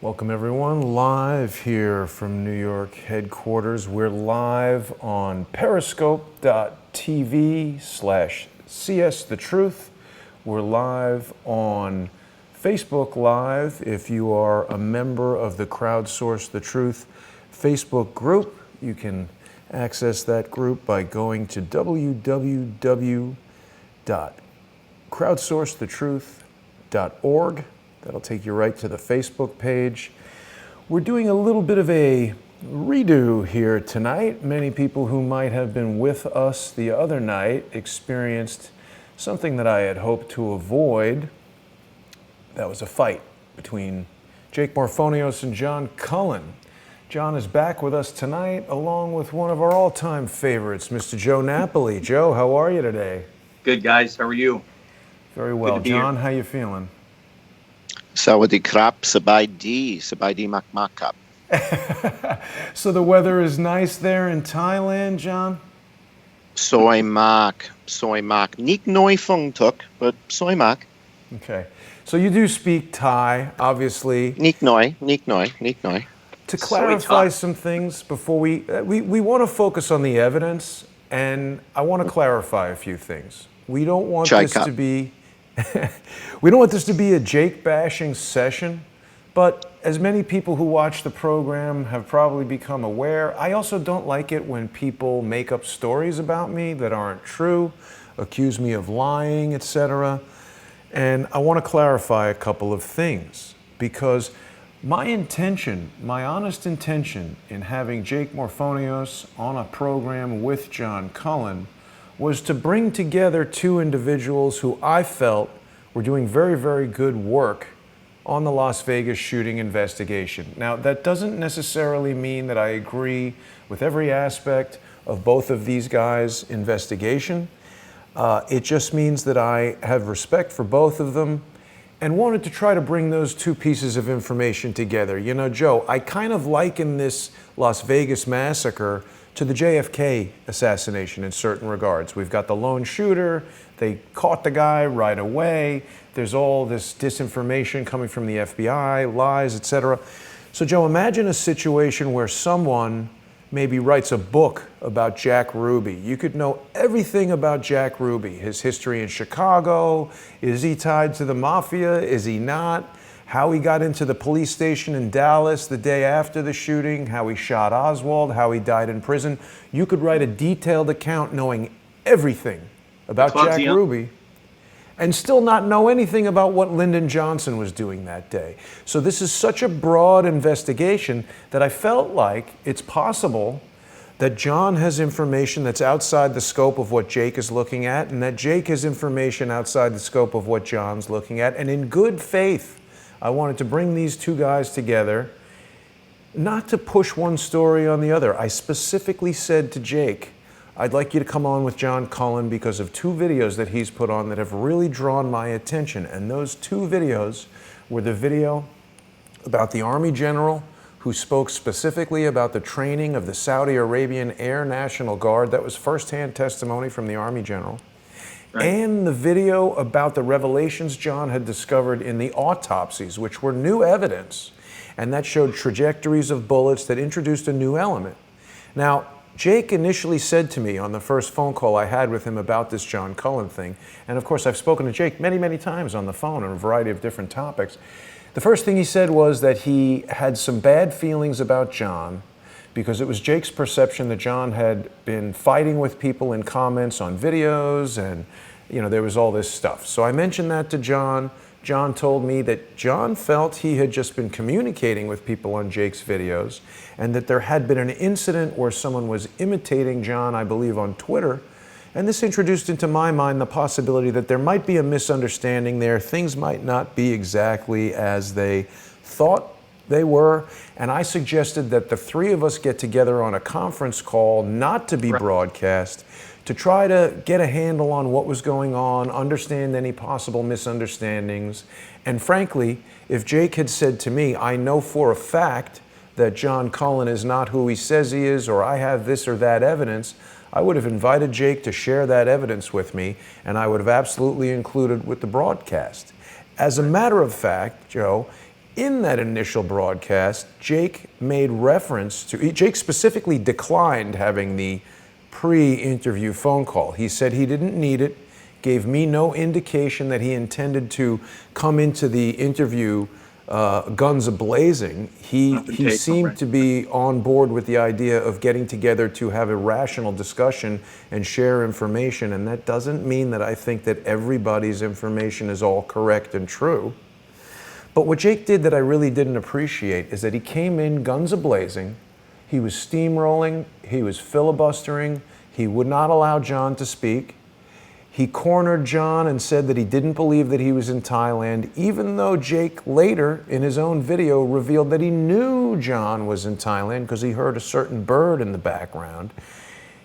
Welcome everyone, live here from New York headquarters. We're live on periscope.tv/CSTheTruth. We're live on Facebook Live. If you are a member of the Crowdsource the Truth Facebook group, you can access that group by going to www.crowdsourcethetruth.org. That'll take you right to the Facebook page. We're doing a little bit of a redo here tonight. Many people who might have been with us the other night experienced something that I had hoped to avoid. That was a fight between Jake Morphonios and John Cullen. John is back with us tonight, along with one of our all-time favorites, Mr. Joe Napoli. Joe, how are you today? Good, guys. How are you? Very well. John, how you feeling? Sawadee krap, sabay makmakap. So the weather is nice there in Thailand, John? Soy mak. Nik noi fung tuk, but soy mak. Okay. So you do speak Thai, obviously. Nik noi. To clarify some things before we want to focus on the evidence, and I want to clarify a few things. We don't want this to be we don't want this to be a Jake bashing session, but as many people who watch the program have probably become aware, I also don't like it when people make up stories about me that aren't true, accuse me of lying, etc. And I want to clarify a couple of things, because my intention, my honest intention in having Jake Morphonios on a program with John Cullen was to bring together two individuals who I felt were doing very, very good work on the Las Vegas shooting investigation. Now, that doesn't necessarily mean that I agree with every aspect of both of these guys' investigation. It just means that I have respect for both of them and wanted to try to bring those two pieces of information together. You know, Joe, I kind of liken this Las Vegas massacre to the JFK assassination in certain regards. We've got the lone shooter, they caught the guy right away, there's all this disinformation coming from the FBI, lies, etc. So Joe, imagine a situation where someone maybe writes a book about Jack Ruby. You could know everything about Jack Ruby, his history in Chicago, is he tied to the mafia, is he not? How he got into the police station in Dallas the day after the shooting, how he shot Oswald, how he died in prison. You could write a detailed account knowing everything about Jack Ruby and still not know anything about what Lyndon Johnson was doing that day. So this is such a broad investigation that I felt like it's possible that John has information that's outside the scope of what Jake is looking at, and that Jake has information outside the scope of what John's looking at. And in good faith, I wanted to bring these two guys together, not to push one story on the other. I specifically said to Jake, I'd like you to come on with John Cullen because of two videos that he's put on that have really drawn my attention. And those two videos were the video about the Army general who spoke specifically about the training of the Saudi Arabian Air National Guard. That was firsthand testimony from the Army general. Right. And the video about the revelations John had discovered in the autopsies, which were new evidence, and that showed trajectories of bullets that introduced a new element. Now, Jake initially said to me on the first phone call I had with him about this John Cullen thing, and of course I've spoken to Jake many, many times on the phone on a variety of different topics. The first thing he said was that he had some bad feelings about John because it was Jake's perception that John had been fighting with people in comments on videos, and you know, there was all this stuff. So I mentioned that to John. John told me that John felt he had just been communicating with people on Jake's videos, and that there had been an incident where someone was imitating John, I believe, on Twitter. And this introduced into my mind the possibility that there might be a misunderstanding there. Things might not be exactly as they thought they were. And I suggested that the three of us get together on a conference call, not to be broadcast, to try to get a handle on what was going on, understand any possible misunderstandings. And frankly, if Jake had said to me, I know for a fact that John Cullen is not who he says he is, or I have this or that evidence, I would have invited Jake to share that evidence with me, and I would have absolutely included with the broadcast. As a matter of fact, Joe, in that initial broadcast, Jake made reference to, Jake specifically declined having the pre-interview phone call. He said he didn't need it, gave me no indication that he intended to come into the interview guns a-blazing. He seemed to be on board with the idea of getting together to have a rational discussion and share information, and that doesn't mean that I think that everybody's information is all correct and true. But what Jake did that I really didn't appreciate is that he came in guns a-blazing, he was steamrolling, he was filibustering, he would not allow John to speak. He cornered John and said that he didn't believe that he was in Thailand, even though Jake later in his own video revealed that he knew John was in Thailand because he heard a certain bird in the background.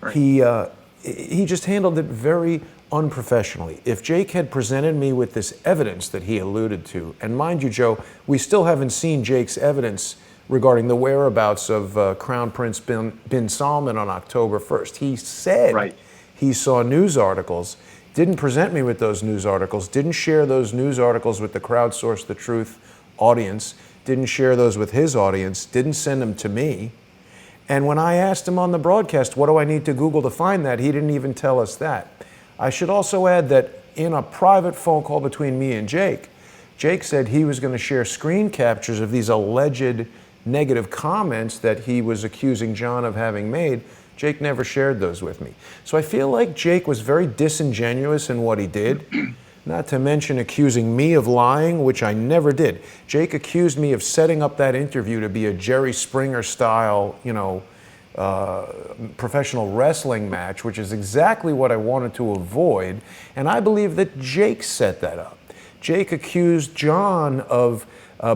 Right. He just handled it very unprofessionally. If Jake had presented me with this evidence that he alluded to, and mind you, Joe, we still haven't seen Jake's evidence regarding the whereabouts of Crown Prince bin Salman on October 1st. He said he saw news articles, didn't present me with those news articles, didn't share those news articles with the Crowdsource the Truth audience, didn't share those with his audience, didn't send them to me. And when I asked him on the broadcast, what do I need to Google to find that, he didn't even tell us that. I should also add that in a private phone call between me and Jake, Jake said he was going to share screen captures of these alleged negative comments that he was accusing John of having made. Jake never shared those with me. So I feel like Jake was very disingenuous in what he did, not to mention accusing me of lying, which I never did. Jake accused me of setting up that interview to be a Jerry Springer style, professional wrestling match, which is exactly what I wanted to avoid. And I believe that Jake set that up. Jake accused John of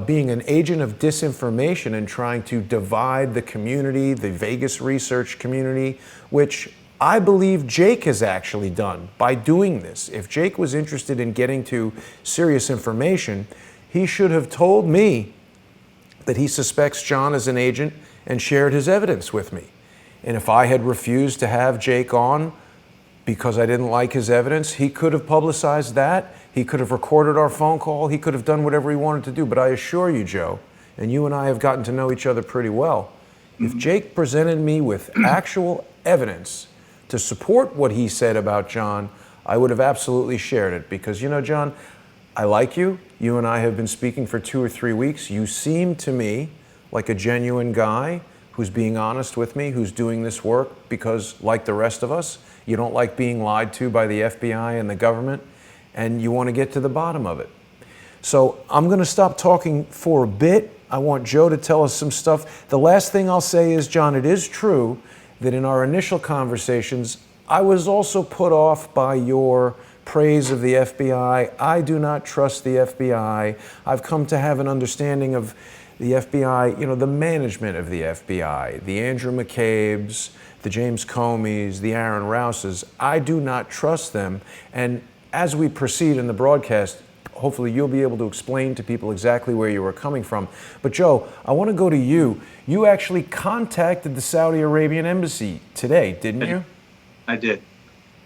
being an agent of disinformation and trying to divide the community, the Vegas research community, which I believe Jake has actually done by doing this. If Jake was interested in getting to serious information, he should have told me that he suspects John as an agent and shared his evidence with me. And if I had refused to have Jake on because I didn't like his evidence, he could have publicized that. He could have recorded our phone call. He could have done whatever he wanted to do. But I assure you, Joe, and you and I have gotten to know each other pretty well, if Jake presented me with actual evidence to support what he said about John, I would have absolutely shared it. Because, John, I like you. You and I have been speaking for 2 or 3 weeks. You seem to me like a genuine guy who's being honest with me, who's doing this work because, like the rest of us, you don't like being lied to by the FBI and the government, and you want to get to the bottom of it. So I'm going to stop talking for a bit. I want Joe to tell us some stuff. The last thing I'll say is, John, it is true that in our initial conversations, I was also put off by your praise of the FBI. I do not trust the FBI. I've come to have an understanding of the FBI, the management of the FBI, the Andrew McCabe's, the James Comey's, the Aaron Rouse's. I do not trust them. And as we proceed in the broadcast, hopefully you'll be able to explain to people exactly where you were coming from. But Joe, I want to go to you. You actually contacted the Saudi Arabian embassy today, didn't you? I did.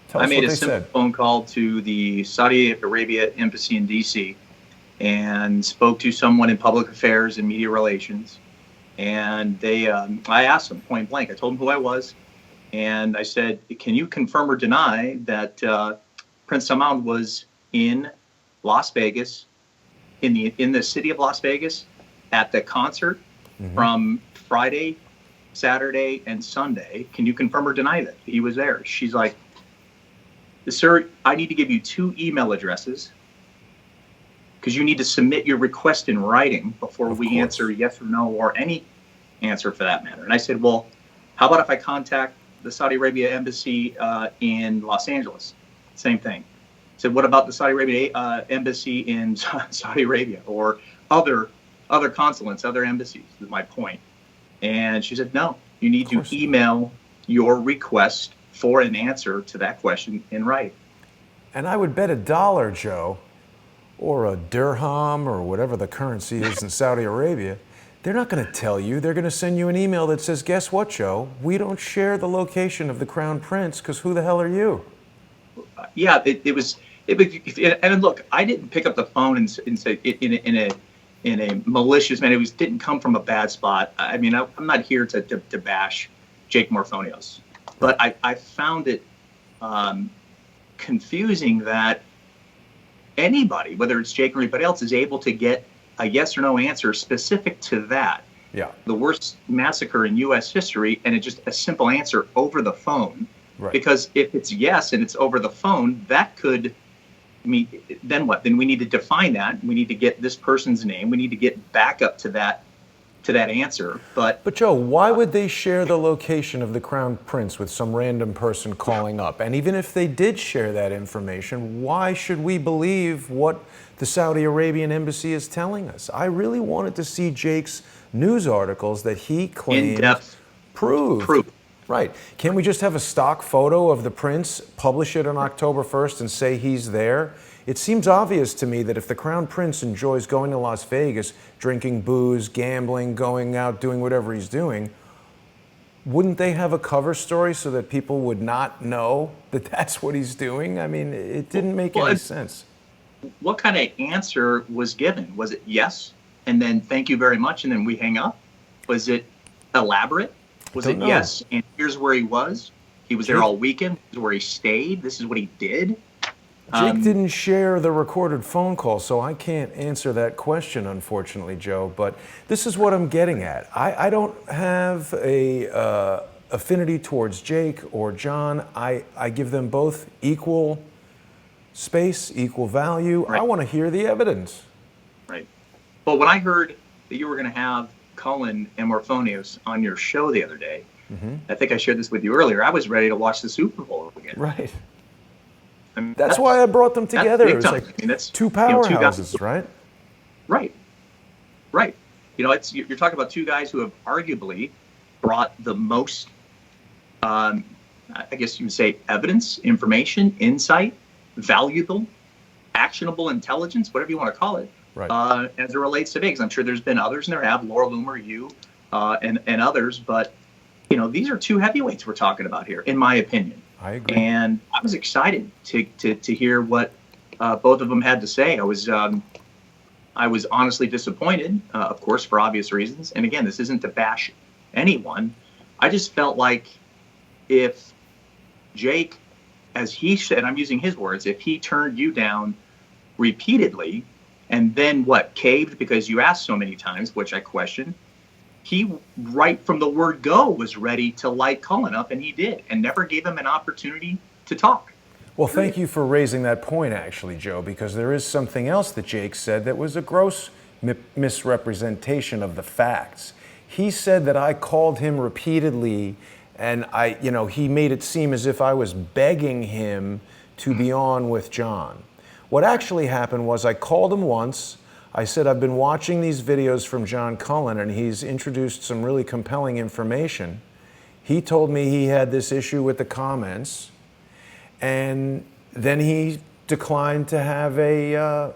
Tell us I made what a they simple said. phone call to the Saudi Arabia embassy in D.C. and spoke to someone in public affairs and media relations. And I asked them point blank. I told them who I was. And I said, can you confirm or deny that Prince Salman was in Las Vegas, in the city of Las Vegas, at the concert from Friday, Saturday, and Sunday? Can you confirm or deny that he was there? She's like, sir, I need to give you 2 email addresses because you need to submit your request in writing before we answer yes or no, or any answer for that matter. And I said, well, how about if I contact the Saudi Arabia embassy in Los Angeles? Same thing. I said, what about the Saudi Arabia embassy in Saudi Arabia, or other consulates, other embassies, is my point. And she said, no, you need to email your request for an answer to that question in writing. And I would bet $1, Joe, or a dirham, or whatever the currency is in Saudi Arabia, they're not going to tell you. They're going to send you an email that says, guess what, Joe? We don't share the location of the Crown Prince because who the hell are you? Yeah, it was. And look, I didn't pick up the phone and say in in a malicious manner. It didn't come from a bad spot. I mean, I'm not here to bash Jake Morphonios, but I found it confusing that anybody, whether it's Jake or anybody else, is able to get a yes or no answer specific to that. Yeah. The worst massacre in U.S. history, and it's just a simple answer over the phone. Right. Because if it's yes and it's over the phone, that could mean, then what? Then we need to define that. We need to get this person's name. We need to get back up to that answer. But Joe, why would they share the location of the Crown Prince with some random person calling up? And even if they did share that information, why should we believe what the Saudi Arabian embassy is telling us? I really wanted to see Jake's news articles that he claimed in-depth proof. Right. Can't we just have a stock photo of the prince, publish it on October 1st, and say he's there? It seems obvious to me that if the Crown Prince enjoys going to Las Vegas, drinking booze, gambling, going out, doing whatever he's doing, wouldn't they have a cover story so that people would not know that that's what he's doing? I mean, it didn't make any sense. What kind of answer was given? Was it yes, and then thank you very much, and then we hang up? Was it elaborate? Was it yes, and here's where he was? He was there all weekend. This is where he stayed. This is what he did. Jake didn't share the recorded phone call, so I can't answer that question, unfortunately, Joe. But this is what I'm getting at. I don't have a affinity towards Jake or John. I give them both equal space, equal value. Right. I want to hear the evidence. Right. But when I heard that you were going to have Cullen and Morphonios on your show the other day, I think I shared this with you earlier, I was ready to watch the Super Bowl again. Right. I mean, that's why I brought them together. It was time. like I mean, that's two powerhouses, two guys, right? Right. Right. You know, you're talking about two guys who have arguably brought the most, I guess you would say, evidence, information, insight, valuable, actionable intelligence, whatever you want to call it, right. As it relates to Vegas. I'm sure there's been others, and there have, Laura Loomer, you, and others, but, you know, these are two heavyweights we're talking about here, in my opinion. I agree. And I was excited to hear what both of them had to say. I was honestly disappointed, of course, for obvious reasons. And again, this isn't to bash anyone. I just felt like if Jake, as he said, I'm using his words, if he turned you down repeatedly and then caved because you asked so many times, which I question, he, right from the word go, was ready to light Cullen up, and he did, and never gave him an opportunity to talk. Well, thank you for raising that point, actually, Joe, because there is something else that Jake said that was a gross misrepresentation of the facts. He said that I called him repeatedly, and he made it seem as if I was begging him to be on with John. What actually happened was I called him once. I said, I've been watching these videos from John Cullen, and he's introduced some really compelling information. He told me he had this issue with the comments, and then he declined to have a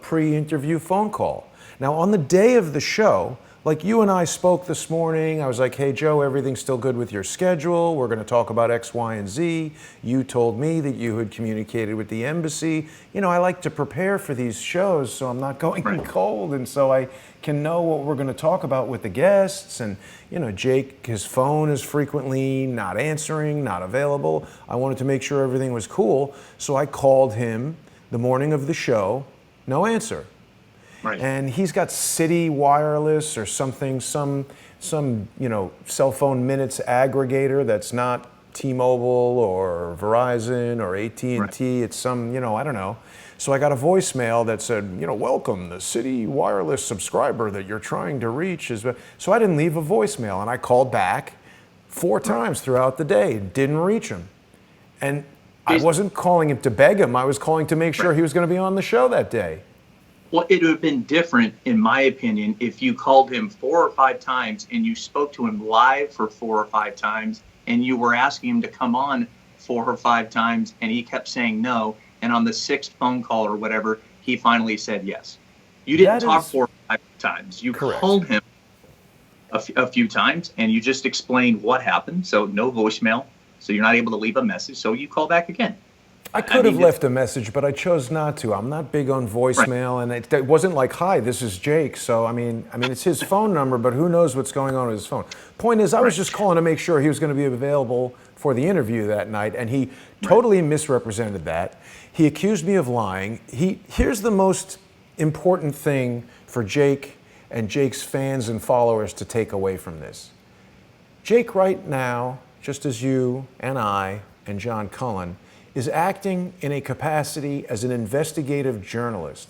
pre-interview phone call. Now, on the day of the show, like you and I spoke this morning, I was like, hey, Joe, everything's still good with your schedule. We're going to talk about X, Y, and Z. You told me that you had communicated with the embassy. You know, I like to prepare for these shows so I'm not going in cold, and so I can know what we're going to talk about with the guests. And, you know, Jake, his phone is frequently not answering, not available. I wanted to make sure everything was cool, so I called him the morning of the show, no answer. Right. And he's got City Wireless or something, some cell phone minutes aggregator that's not T-Mobile or Verizon or AT&T. Right. It's some, I don't know. So I got a voicemail that said, welcome, the City Wireless subscriber that you're trying to reach is. So I didn't leave a voicemail, and I called back 4 times throughout the day, didn't reach him. And I wasn't calling him to beg him. I was calling to make sure he was going to be on the show that day. Well, it would have been different, in my opinion, if you called him 4 or 5 times and you spoke to him live for 4 or 5 times and you were asking him to come on 4 or 5 times and he kept saying no. And on the 6th phone call or whatever, he finally said yes. You didn't talk 4 or 5 times. You called him a few times and you just explained what happened. So no voicemail. So you're not able to leave a message. So you call back again. I could have left a message, but I chose not to. I'm not big on voicemail, and it wasn't like, "Hi, this is Jake." So I mean, it's his phone number, but who knows what's going on with his phone? Point is, I was just calling to make sure he was going to be available for the interview that night, and he totally misrepresented that. He accused me of lying. Here's the most important thing for Jake and Jake's fans and followers to take away from this. Jake right now, just as you and I and John Cullen, is acting in a capacity as an investigative journalist.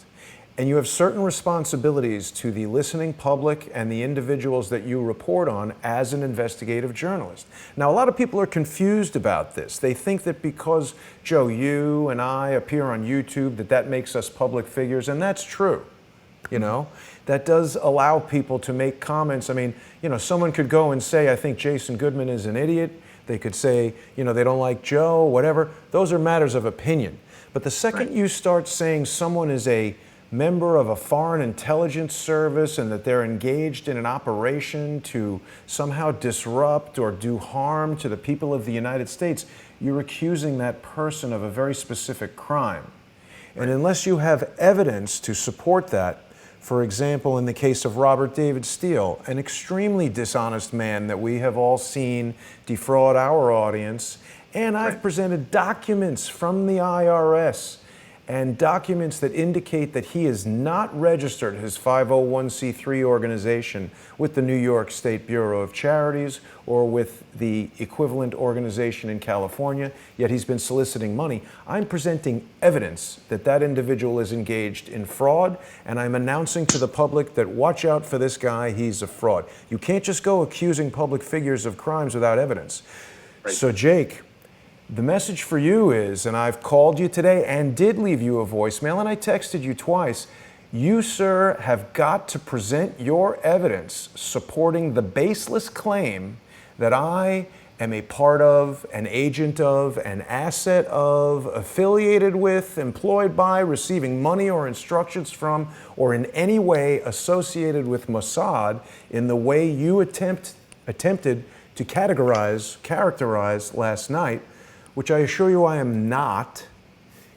And you have certain responsibilities to the listening public and the individuals that you report on as an investigative journalist. Now, a lot of people are confused about this. They think that because, Joe, you and I appear on YouTube, that makes us public figures, and that's true. That does allow people to make comments. I mean, someone could go and say, I think Jason Goodman is an idiot. They could say, they don't like Joe, whatever. Those are matters of opinion. But the second you start saying someone is a member of a foreign intelligence service and that they're engaged in an operation to somehow disrupt or do harm to the people of the United States, you're accusing that person of a very specific crime. And unless you have evidence to support that, for example, in the case of Robert David Steele, an extremely dishonest man that we have all seen defraud our audience, and I've presented documents from the IRS and documents that indicate that he is not registered his 501c3 organization with the New York State Bureau of Charities or with the equivalent organization in California, yet he's been soliciting money. I'm presenting evidence that that individual is engaged in fraud, and I'm announcing to the public that watch out for this guy, he's a fraud. You can't just go accusing public figures of crimes without evidence. So Jake, the message for you is, and I've called you today and did leave you a voicemail, and I texted you twice, you, sir, have got to present your evidence supporting the baseless claim that I am a part of, an agent of, an asset of, affiliated with, employed by, receiving money or instructions from, or in any way associated with Mossad in the way you attempted to characterize last night, which I assure you I am not.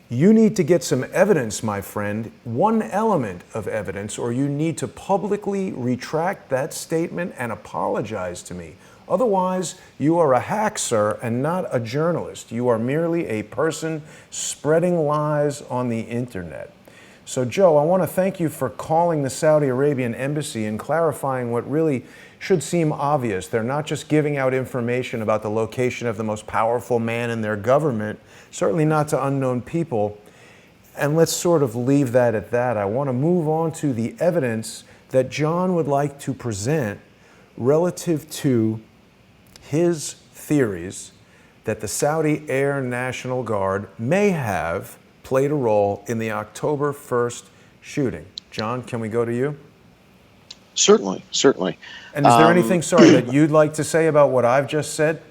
You need to get some evidence, my friend, one element of evidence, or you need to publicly retract that statement and apologize to me. Otherwise, you are a hack, sir, and not a journalist. You are merely a person spreading lies on the internet. So, Joe, I want to thank you for calling the Saudi Arabian embassy and clarifying what really should seem obvious. They're not just giving out information about the location of the most powerful man in their government, certainly not to unknown people. And let's sort of leave that at that. I want to move on to the evidence that John would like to present relative to his theories that the Saudi Air National Guard may have played a role in the October 1st shooting. John, can we go to you? Certainly. And is there anything, sorry, that you'd like to say about what I've just said?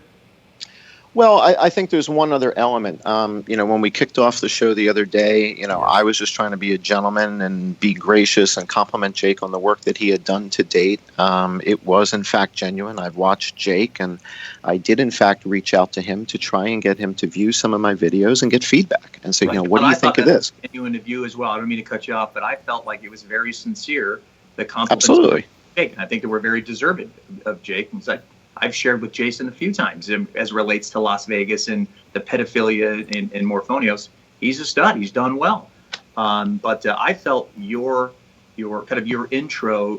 Well, I think there's one other element. When we kicked off the show the other day, I was just trying to be a gentleman and be gracious and compliment Jake on the work that he had done to date. It was, in fact, genuine. I've watched Jake, and I did, in fact, reach out to him to try and get him to view some of my videos and get feedback and say, what do you think of this? Genuine to view as well. I don't mean to cut you off, but I felt like it was very sincere. The compliments Absolutely. Jake, and I think that we're very deserving of Jake. And so I've shared with Jason a few times as relates to Las Vegas and the pedophilia in Morphonios. He's a stud. He's done well. But I felt your intro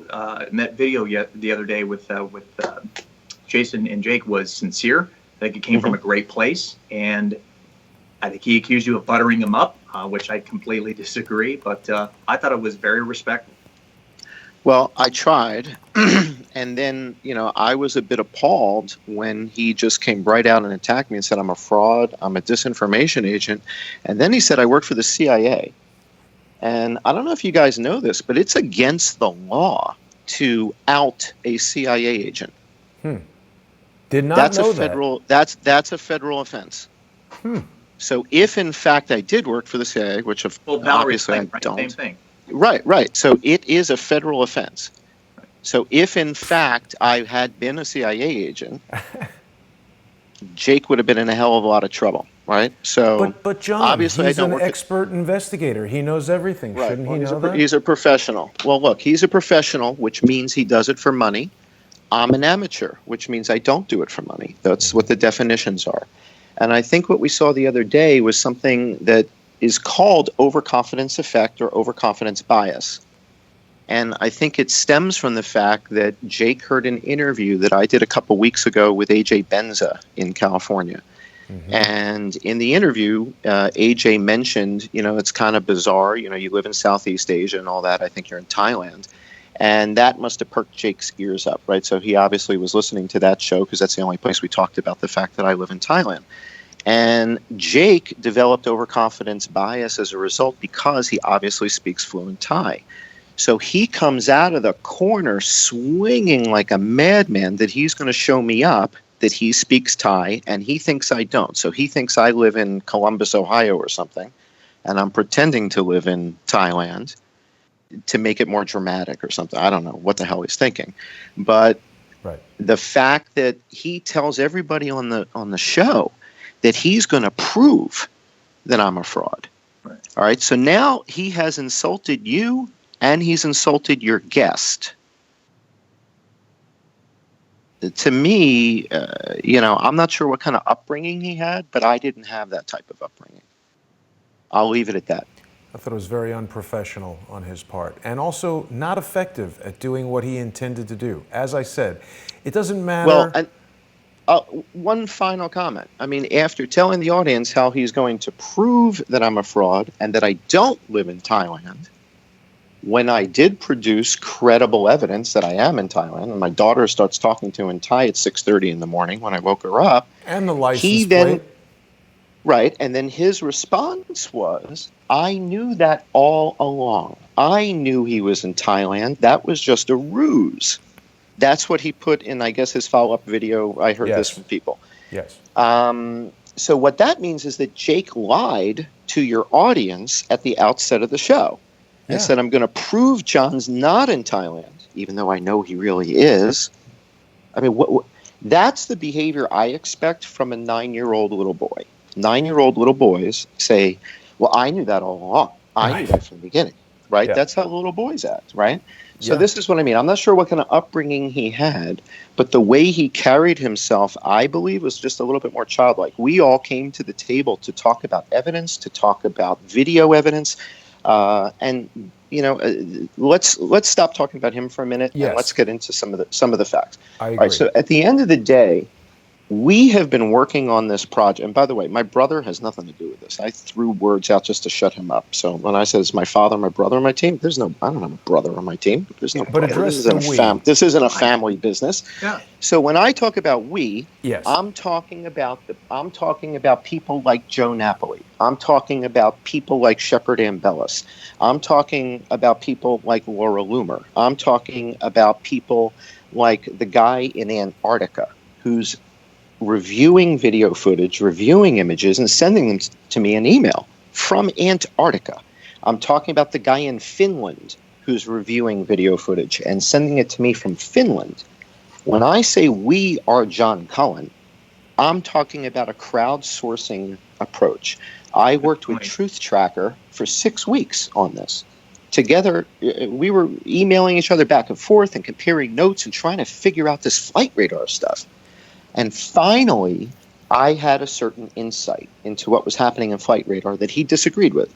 in that video the other day with Jason and Jake was sincere. I think it came from a great place, and I think he accused you of buttering him up, which I completely disagree. But I thought it was very respectful. Well, I tried, and then, I was a bit appalled when he just came right out and attacked me and said, I'm a fraud, I'm a disinformation agent, and then he said I work for the CIA. And I don't know if you guys know this, but it's against the law to out a CIA agent. Did not know that. That's a federal offense. So if, in fact, I did work for the CIA, which obviously I don't. Same thing. Right. So it is a federal offense. So if, in fact, I had been a CIA agent, Jake would have been in a hell of a lot of trouble. right? So But John, obviously I he's don't an work at, expert investigator. He knows everything. right. Shouldn't Well, he know that? he's a professional. Well, look, he's a professional, which means he does it for money. I'm an amateur, which means I don't do it for money. That's what the definitions are. And I think what we saw the other day was something that is called overconfidence effect or overconfidence bias. And I think it stems from the fact that Jake heard an interview that I did a couple weeks ago with AJ Benza in California. And in the interview, AJ mentioned, it's kind of bizarre. You live in Southeast Asia and all that. I think you're in Thailand. And that must have perked Jake's ears up, right? So he obviously was listening to that show because that's the only place we talked about the fact that I live in Thailand. And Jake developed overconfidence bias as a result because he obviously speaks fluent Thai. So he comes out of the corner swinging like a madman that he's going to show me up that he speaks Thai, and he thinks I don't. So he thinks I live in Columbus, Ohio or something, and I'm pretending to live in Thailand to make it more dramatic or something. I don't know what the hell he's thinking. But the fact that he tells everybody on the show that he's going to prove that I'm a fraud. Right. All right. So now he has insulted you and he's insulted your guest. To me, I'm not sure what kind of upbringing he had, but I didn't have that type of upbringing. I'll leave it at that. I thought it was very unprofessional on his part and also not effective at doing what he intended to do. As I said, it doesn't matter. Well, and one final comment. I mean, after telling the audience how he's going to prove that I'm a fraud and that I don't live in Thailand, when I did produce credible evidence that I am in Thailand, and my daughter starts talking to him in Thai at 6:30 in the morning when I woke her up. And the license plate. Right, and then his response was, I knew that all along. I knew he was in Thailand. That was just a ruse. That's what he put in, I guess, his follow-up video. I heard this from people. Yes. So what that means is that Jake lied to your audience at the outset of the show. And said, I'm going to prove John's not in Thailand, even though I know he really is. I mean, that's the behavior I expect from a 9-year-old little boy. 9-year-old little boys say, well, I knew that all along. I knew that from the beginning, right? Yeah. That's how little boys act, right? So this is what I mean. I'm not sure what kind of upbringing he had, but the way he carried himself, I believe, was just a little bit more childlike. We all came to the table to talk about evidence, to talk about video evidence, and let's stop talking about him for a minute and let's get into some of the facts. I agree. All right, so at the end of the day, we have been working on this project. And by the way, my brother has nothing to do with this. I threw words out just to shut him up. So when I said it's my father, my brother on my team, I don't have a brother on my team. There's no brother. This isn't a family business. Yeah. So when I talk about we, I'm talking about people like Joe Napoli. I'm talking about people like Shepard Ambellis. I'm talking about people like Laura Loomer. I'm talking about people like the guy in Antarctica who's reviewing video footage, reviewing images, and sending them to me in email from Antarctica. I'm talking about the guy in Finland who's reviewing video footage and sending it to me from Finland. When I say we are John Cullen, I'm talking about a crowdsourcing approach. I worked with Truth Tracker for 6 weeks on this. Together, we were emailing each other back and forth and comparing notes and trying to figure out this flight radar stuff. And finally, I had a certain insight into what was happening in flight radar that he disagreed with.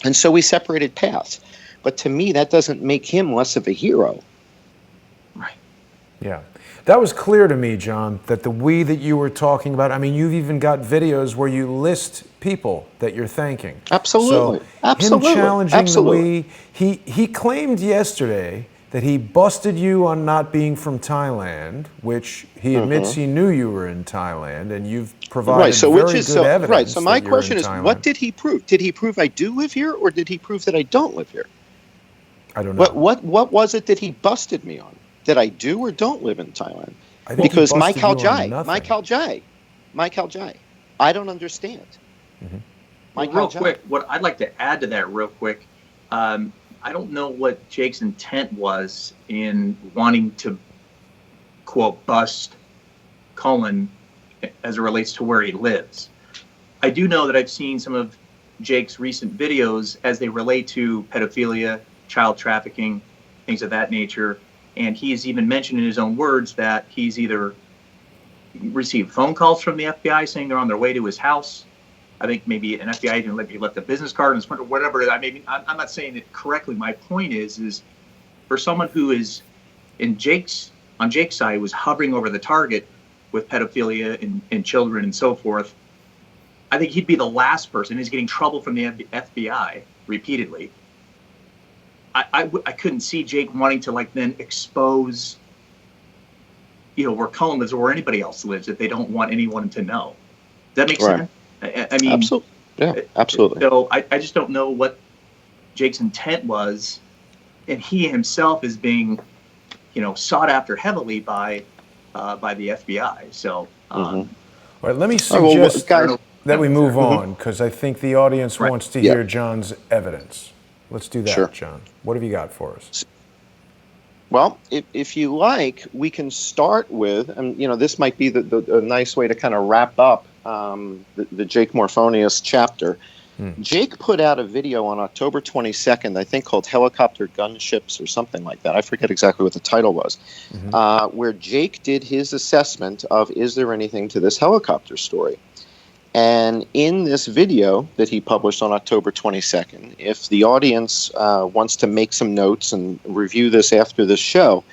And so we separated paths. But to me, that doesn't make him less of a hero. Right. Yeah. That was clear to me, John, that the we that you were talking about, I mean, you've even got videos where you list people that you're thanking. Absolutely. So Absolutely. Him challenging Absolutely. the we, he claimed yesterday that he busted you on not being from Thailand, which he admits he knew you were in Thailand, and you've provided very good evidence. Right. So my question is, what did he prove? Did he prove I do live here, or did he prove that I don't live here? I don't know. What was it that he busted me on? That I do or don't live in Thailand? I think because Mike Jai, I don't understand. Real quick, what I'd like to add to that real quick, I don't know what Jake's intent was in wanting to, quote, bust Cullen as it relates to where he lives. I do know that I've seen some of Jake's recent videos as they relate to pedophilia, child trafficking, things of that nature. And he's even mentioned in his own words that he's either received phone calls from the FBI saying they're on their way to his house. I think maybe an FBI agent left a business card and whatever. I'm not saying it correctly. My point is for someone who is on Jake's side, was hovering over the target with pedophilia and children and so forth, I think he'd be the last person. He's getting trouble from the FBI repeatedly. I couldn't see Jake wanting to then expose, where Cullen lives or where anybody else lives if they don't want anyone to know. Does that make sense? I mean, absolutely. Yeah, absolutely. So I just don't know what Jake's intent was, and he himself is being, sought after heavily by the FBI. So, all right, let me suggest that we move on, because I think the audience wants to hear John's evidence. Let's do that, sure. John. What have you got for us? Well, if you like, we can start with, and this might be the nice way to kind of wrap up the Jake Morphonius chapter. Jake put out a video on October 22nd, I think, called Helicopter Gunships or something like that. I forget exactly what the title was, where Jake did his assessment of, is there anything to this helicopter story? And in this video that he published on October 22nd, if the audience wants to make some notes and review this after this show,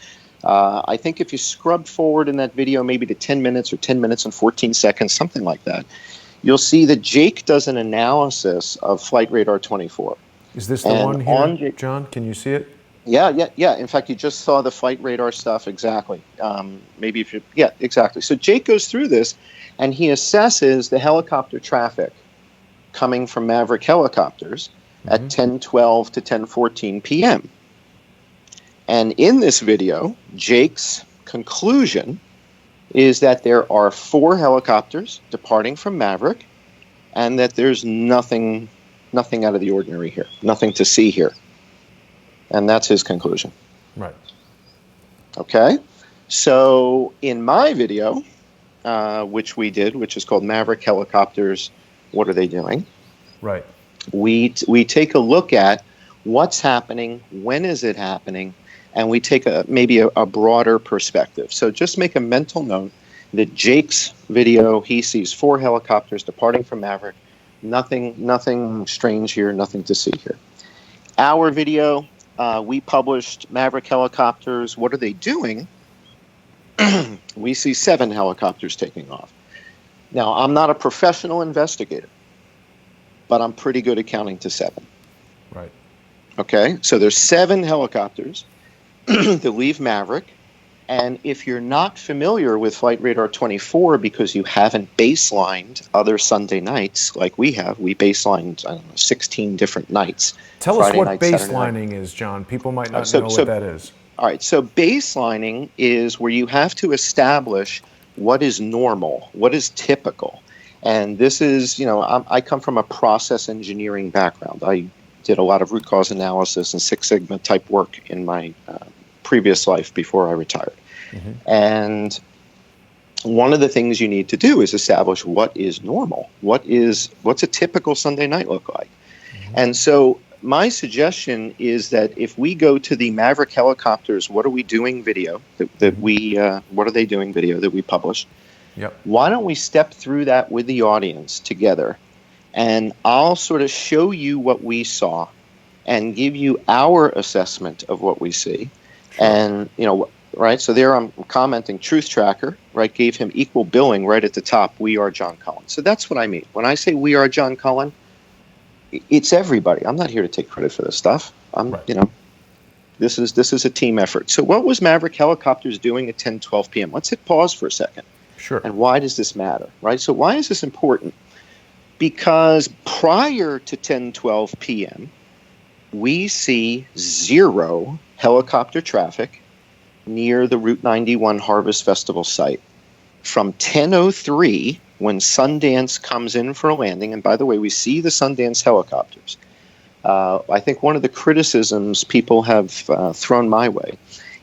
I think if you scrub forward in that video maybe to 10 minutes or 10 minutes and 14 seconds, something like that, you'll see that Jake does an analysis of Flight Radar 24. Is this the one here, John? Can you see it? Yeah. In fact, you just saw the Flight Radar stuff. Exactly. Exactly. So Jake goes through this, and he assesses the helicopter traffic coming from Maverick helicopters at 10:12 to 10:14 p.m. And in this video, Jake's conclusion is that there are 4 helicopters departing from Maverick, and that there's nothing out of the ordinary here, nothing to see here. And that's his conclusion. Right. Okay. So in my video, which we did, which is called Maverick Helicopters, What Are They Doing? Right. We take a look at what's happening, when is it happening, and we take maybe a broader perspective. So just make a mental note that Jake's video, he sees 4 helicopters departing from Maverick. Nothing strange here, nothing to see here. Our video, we published Maverick Helicopters, What Are They Doing? We see 7 helicopters taking off. Now, I'm not a professional investigator, but I'm pretty good at counting to 7. Right. Okay, so there's 7 helicopters that leave Maverick. And if you're not familiar with Flight Radar 24 because you haven't baselined other Sunday nights like we have, we baselined, 16 different nights. Tell us what baselining is, John. People might not know what that is. All right, so baselining is where you have to establish what is normal, what is typical. And this is, I come from a process engineering background. I did a lot of root cause analysis and Six Sigma type work in my previous life before I retired. And one of the things you need to do is establish what is normal. What's a typical Sunday night look like? And so my suggestion is that if we go to the Maverick Helicopters What Are We Doing video that we What Are They Doing video that we published, why don't we step through that with the audience together, and I'll sort of show you what we saw and give you our assessment of what we see. And right, so there I'm commenting Truth Tracker, right, gave him equal billing right at the top. We are John Cullen. So that's what I mean when I say we are John Cullen. It's everybody. I'm not here to take credit for this stuff. This is a team effort. So what was Maverick Helicopters doing at 10:12 p.m.? Let's hit pause for a second. Sure. And why does this matter, right? So why is this important? Because prior to 10:12 p.m., we see 0 helicopter traffic near the Route 91 Harvest Festival site. From 10:03, when Sundance comes in for a landing, and by the way, we see the Sundance helicopters. I think one of the criticisms people have thrown my way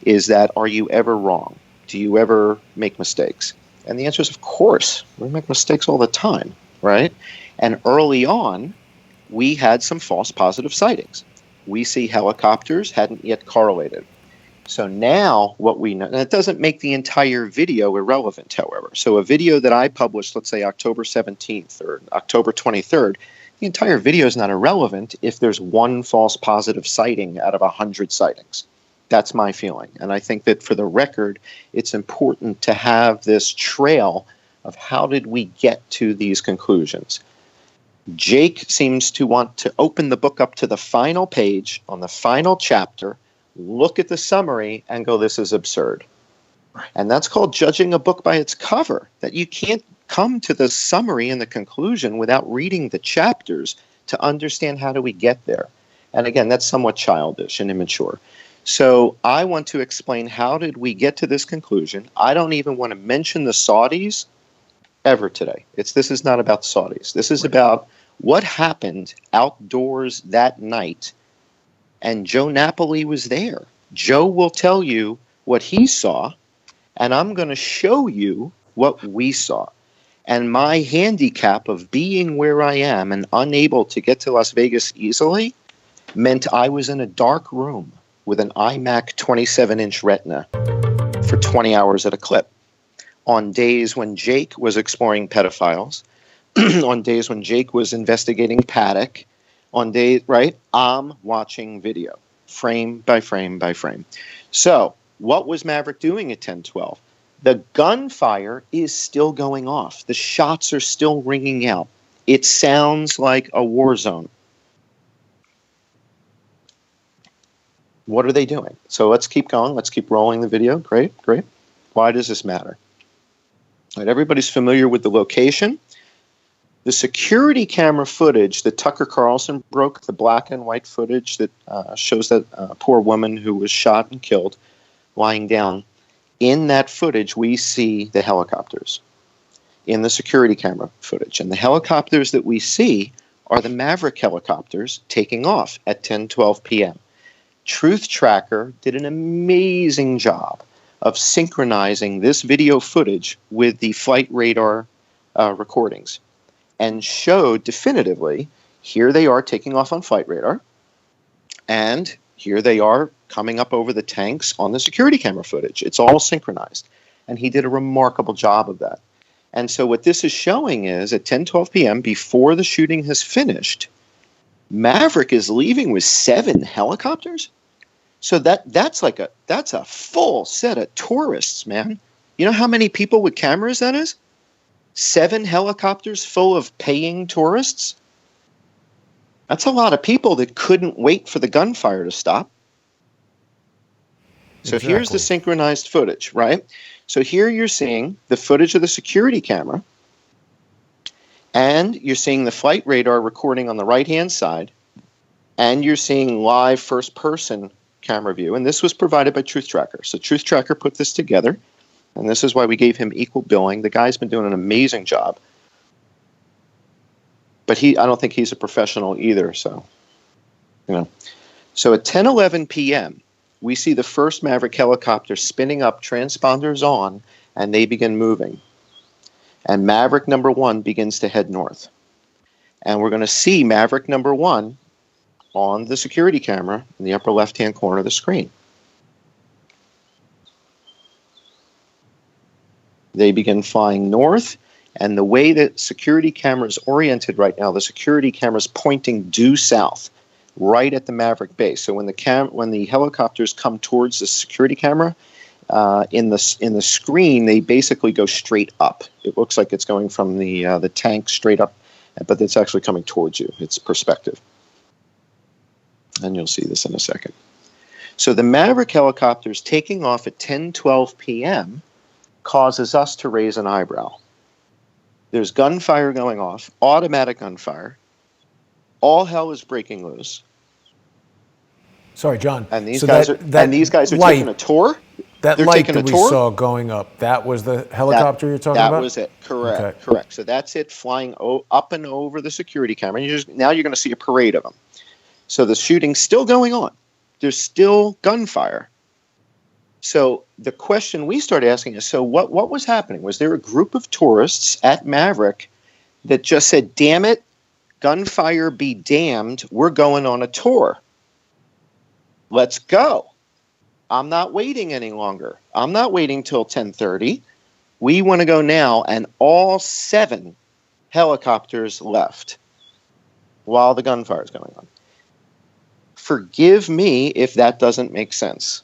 is that, are you ever wrong? Do you ever make mistakes? And the answer is, of course. We make mistakes all the time. right? And early on, we had some false positive sightings. We see helicopters hadn't yet correlated. So now what we know, and it doesn't make the entire video irrelevant, however. So a video that I published, let's say October 17th or October 23rd, the entire video is not irrelevant if there's one false positive sighting out of 100 sightings. That's my feeling. And I think that for the record, it's important to have this trail of how did we get to these conclusions. Jake seems to want to open the book up to the final page on the final chapter, look at the summary, and go, this is absurd. And that's called judging a book by its cover, that you can't come to the summary and the conclusion without reading the chapters to understand how do we get there. And again, that's somewhat childish and immature. So I want to explain how did we get to this conclusion. I don't even want to mention the Saudis ever today. This is not about Saudis. This is about what happened outdoors that night. And Joe Napoli was there. Joe will tell you what he saw, and I'm going to show you what we saw. And my handicap of being where I am and unable to get to Las Vegas easily meant I was in a dark room with an iMac 27-inch Retina for 20 hours at a clip. On days when Jake was exploring pedophiles, on days when Jake was investigating Paddock, on days, right, I'm watching video, frame by frame by frame. So what was Maverick doing at 10:12? The gunfire is still going off. The shots are still ringing out. It sounds like a war zone. What are they doing? So let's keep going. Let's keep rolling the video. Great, great. Why does this matter? All right, everybody's familiar with the location. The security camera footage that Tucker Carlson broke, the black and white footage that shows that poor woman who was shot and killed lying down. In that footage, we see the helicopters in the security camera footage. And the helicopters that we see are the Maverick helicopters taking off at 10:12 p.m. Truth Tracker did an amazing job of synchronizing this video footage with the flight radar recordings and showed definitively, here they are taking off on flight radar, and here they are coming up over the tanks on the security camera footage. It's all synchronized. And he did a remarkable job of that. And so what this is showing is at 10:12 p.m., before the shooting has finished, Maverick is leaving with 7 helicopters. So that's a full set of tourists, man. You know how many people with cameras that is? 7 helicopters full of paying tourists. That's a lot of people that couldn't wait for the gunfire to stop. So exactly. Here's the synchronized footage, right? So here you're seeing the footage of the security camera, and you're seeing the flight radar recording on the right-hand side, and you're seeing live first-person camera view. And this was provided by Truth Tracker. So Truth Tracker put this together, and this is why we gave him equal billing. The guy's been doing an amazing job. But I don't think he's a professional either, so, you know. So at 10:11 p.m., we see the first Maverick helicopter spinning up, transponders on, and they begin moving. And Maverick number 1 begins to head north. And we're going to see Maverick number 1 on the security camera in the upper left-hand corner of the screen. They begin flying north, and the way that security camera is oriented right now, the security camera is pointing due south, right at the Maverick base. So when the helicopters come towards the security camera, in the screen, they basically go straight up. It looks like it's going from the tank straight up, but it's actually coming towards you. It's perspective. And you'll see this in a second. So the Maverick helicopters taking off at 10:12 p.m. causes us to raise an eyebrow. There's gunfire going off, automatic gunfire. All hell is breaking loose. Sorry, John. And these guys are taking a tour. That light that we saw going up, that was the helicopter you're talking about? That was it. Correct. Okay. Correct. So that's it flying up and over the security camera. Now you're going to see a parade of them. So the shooting's still going on. There's still gunfire. So the question we started asking is, so what was happening? Was there a group of tourists at Maverick that just said, damn it, gunfire be damned, we're going on a tour. Let's go. I'm not waiting any longer. I'm not waiting till 10:30. We want to go now. And all 7 helicopters left while the gunfire is going on. Forgive me if that doesn't make sense.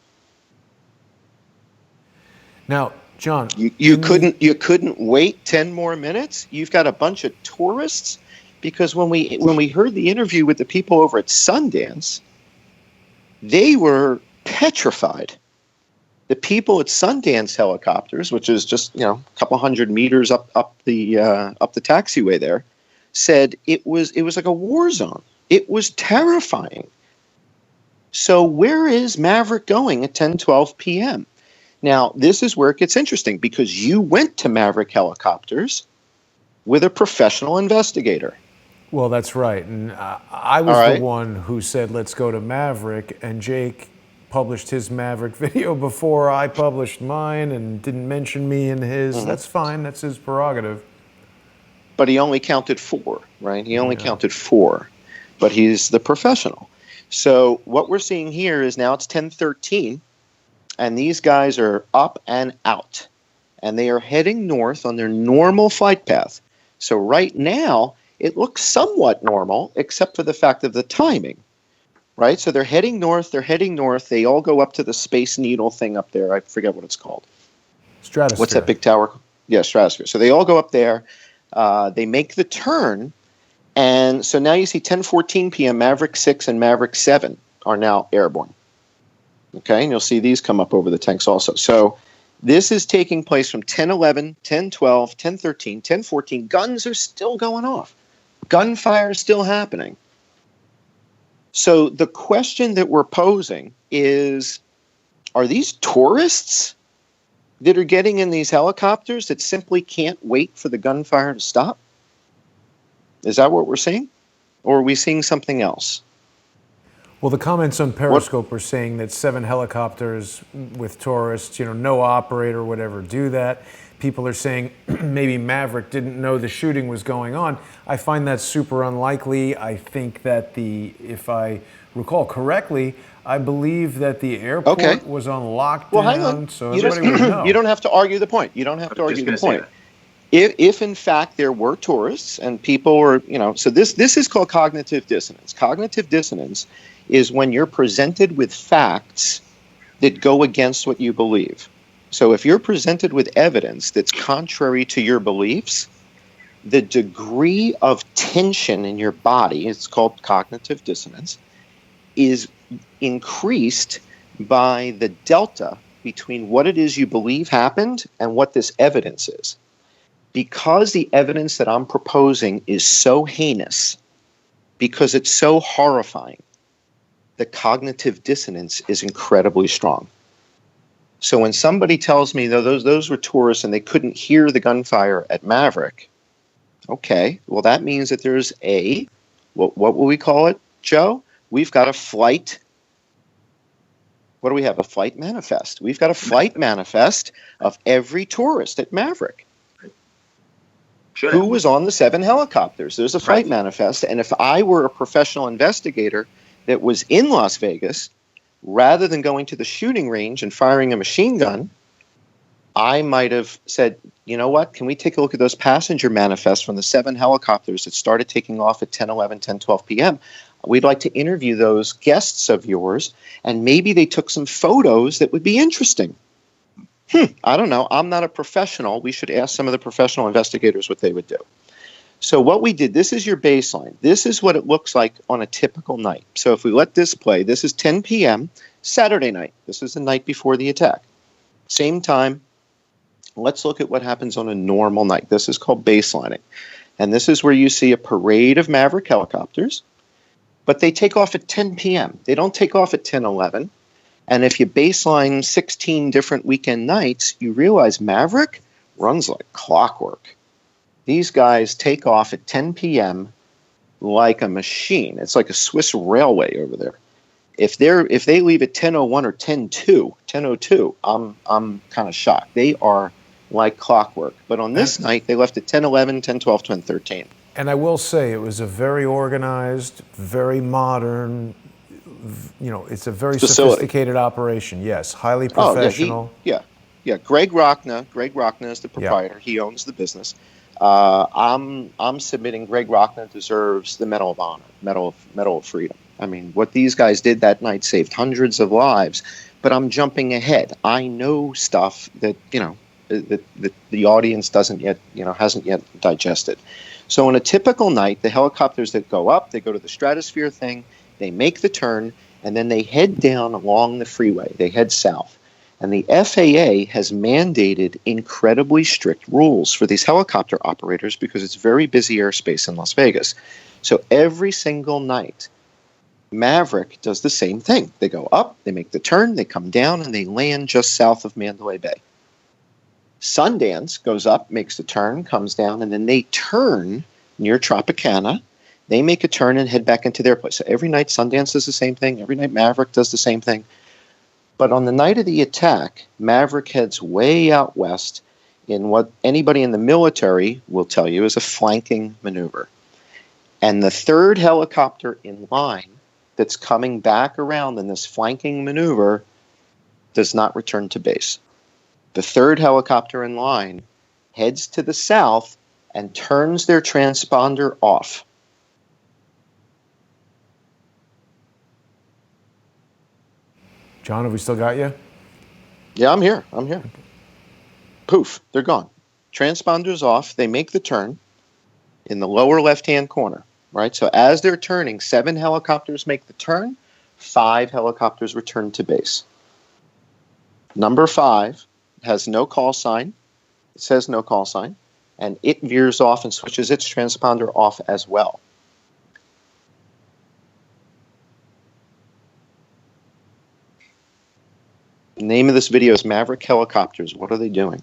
Now, John, you couldn't wait 10 more minutes? You've got a bunch of tourists? Because when we heard the interview with the people over at Sundance, they were petrified. The people at Sundance Helicopters, which is just a couple hundred meters up the taxiway there, said it was like a war zone. It was terrifying. So where is Maverick going at 10:12 p.m.? Now, this is where it gets interesting, because you went to Maverick Helicopters with a professional investigator. Well, that's right. And I was the one who said, let's go to Maverick, and Jake published his Maverick video before I published mine and didn't mention me in his. Mm-hmm. That's fine. That's his prerogative. But he only counted 4, right? He only counted 4, but he's the professional. So what we're seeing here is now it's 10:13, and these guys are up and out, and they are heading north on their normal flight path. So right now, it looks somewhat normal, except for the fact of the timing, right? So they're heading north. They all go up to the Space Needle thing up there. I forget what it's called. Stratosphere. What's that big tower? Yeah, Stratosphere. So they all go up there. They make the turn. And so now you see 10:14 p.m., Maverick 6 and Maverick 7 are now airborne. Okay, and you'll see these come up over the tanks also. So this is taking place from 10:11, 10:12, 10:13, 10:14. Guns are still going off. Gunfire is still happening. So the question that we're posing is, are these tourists that are getting in these helicopters that simply can't wait for the gunfire to stop? Is that what we're seeing? Or are we seeing something else? Well, the comments on Periscope are saying that 7 helicopters with tourists, no operator would ever do that. People are saying maybe Maverick didn't know the shooting was going on. I find that super unlikely. I think that if I recall correctly, I believe that the airport was on lockdown. Well, hang on. So everybody would know. You don't have to argue the point. If in fact there were tourists and people were, so this is called cognitive dissonance. Cognitive dissonance is when you're presented with facts that go against what you believe. So if you're presented with evidence that's contrary to your beliefs, the degree of tension in your body, it's called cognitive dissonance, is increased by the delta between what it is you believe happened and what this evidence is. Because the evidence that I'm proposing is so heinous, because it's so horrifying, the cognitive dissonance is incredibly strong. So when somebody tells me those were tourists and they couldn't hear the gunfire at Maverick, okay, well that means that there's what will we call it, Joe? We've got a flight. What do we have? A flight manifest. We've got a flight manifest of every tourist at Maverick who was on the 7 helicopters. There's a flight manifest. And if I were a professional investigator that was in Las Vegas, rather than going to the shooting range and firing a machine gun, I might have said, you know what, can we take a look at those passenger manifests from the 7 helicopters that started taking off at 10:11, 10:12 p.m.? We'd like to interview those guests of yours, and maybe they took some photos that would be interesting. I don't know. I'm not a professional. We should ask some of the professional investigators what they would do. So what we did, this is your baseline. This is what it looks like on a typical night. So if we let this play, this is 10 p.m., Saturday night. This is the night before the attack. Same time. Let's look at what happens on a normal night. This is called baselining. And this is where you see a parade of Maverick helicopters, but they take off at 10 p.m. They don't take off at 10:11. And if you baseline 16 different weekend nights, you realize Maverick runs like clockwork. These guys take off at 10 p.m. like a machine. It's like a Swiss railway over there. If they leave at 10:01 or 10:02, I'm kind of shocked. They are like clockwork. But on this night, they left at 10:11, 10:12, 10:13. And I will say it was a very organized, very modern, it's a very sophisticated operation. Yes, highly professional. Yeah. Greg Rockna is the proprietor. He owns the business. I'm submitting Greg Rockna deserves the Medal of Honor, Medal of Freedom. I mean, what these guys did that night saved hundreds of lives. But I'm jumping ahead. I know stuff that that the audience hasn't yet digested. So on a typical night, the helicopters that go up, they go to the stratosphere thing, they make the turn, and then they head down along the freeway. They head south. And the FAA has mandated incredibly strict rules for these helicopter operators because it's very busy airspace in Las Vegas. So every single night, Maverick does the same thing. They go up, they make the turn, they come down, and they land just south of Mandalay Bay. Sundance goes up, makes the turn, comes down, and then they turn near Tropicana. They make a turn and head back into their place. So every night Sundance does the same thing. Every night Maverick does the same thing. But on the night of the attack, Maverick heads way out west in what anybody in the military will tell you is a flanking maneuver. And the third helicopter in line that's coming back around in this flanking maneuver does not return to base. The third helicopter in line heads to the south and turns their transponder off. John, have we still got you? Yeah, I'm here. Poof, they're gone. Transponder's off. They make the turn in the lower left-hand corner, right? So as they're turning, 7 helicopters make the turn, 5 helicopters return to base. Number 5 has no call sign. It says no call sign. And it veers off and switches its transponder off as well. The name of this video is Maverick Helicopters. What are they doing?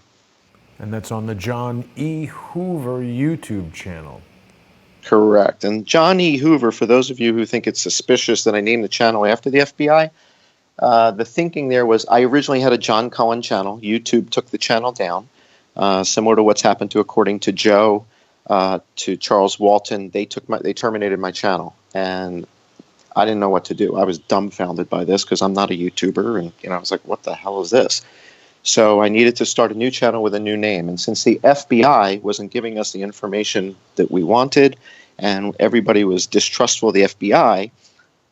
And that's on the John E. Hoover YouTube channel. Correct. And John E. Hoover, for those of you who think it's suspicious that I named the channel after the FBI, the thinking there was I originally had a John Cullen channel. YouTube took the channel down, similar to what's happened to, according to Joe, to Charles Walton. They terminated my channel, and I didn't know what to do. I was dumbfounded by this because I'm not a YouTuber, and I was like, what the hell is this? So I needed to start a new channel with a new name. And since the FBI wasn't giving us the information that we wanted, and everybody was distrustful of the FBI,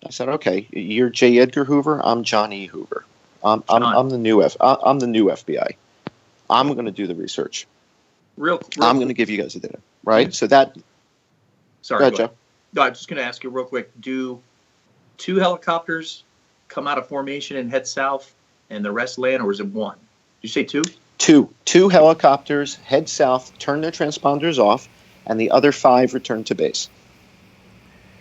I said, okay, you're J. Edgar Hoover. I'm John E. Hoover. I'm the new FBI. I'm going to do the research. I'm going to give you guys the data, right? Yeah. So that. Sorry, go ahead, Joe. No, I'm just going to ask you real quick. Do 2 helicopters come out of formation and head south, and the rest land, or is it 1? Did you say 2? Two helicopters head south, turn their transponders off, and the other 5 return to base.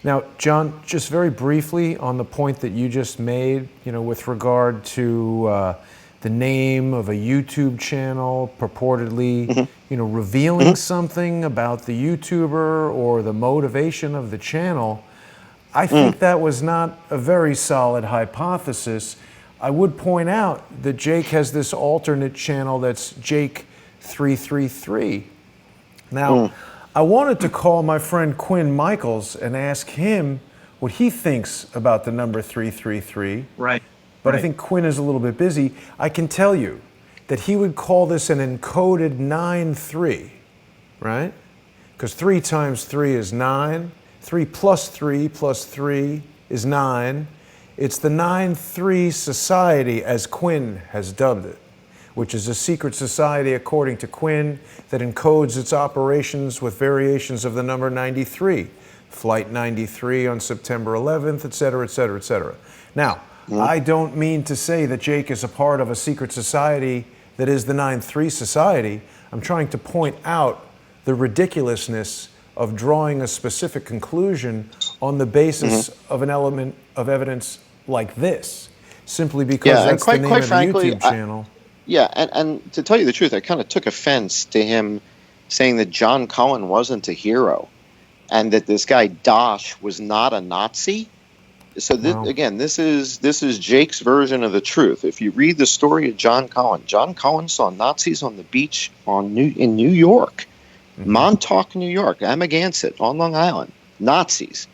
Now, John, just very briefly on the point that you just made, with regard to the name of a YouTube channel purportedly, revealing something about the YouTuber or the motivation of the channel, I think that was not a very solid hypothesis. I would point out that Jake has this alternate channel that's Jake333. Now, I wanted to call my friend Quinn Michaels and ask him what he thinks about the number 333. Right. But I think Quinn is a little bit busy. I can tell you that he would call this an encoded 9-3, right? Because 3 times 3 is 9. 3 plus 3 plus 3 is 9. It's the 9-3 Society, as Quinn has dubbed it, which is a secret society, according to Quinn, that encodes its operations with variations of the number 93, Flight 93 on September 11th, et cetera, et cetera, et cetera. Now, I don't mean to say that Jake is a part of a secret society that is the 9-3 Society. I'm trying to point out the ridiculousness of drawing a specific conclusion on the basis of an element of evidence like this, simply because that's the name of the YouTube channel. And to tell you the truth, I kind of took offense to him saying that John Cullen wasn't a hero and that this guy Dosh was not a Nazi. So again, this is Jake's version of the truth. If you read the story of John Cullen saw Nazis on the beach in New York, Montauk, New York, Amagansett on Long Island. Nazis.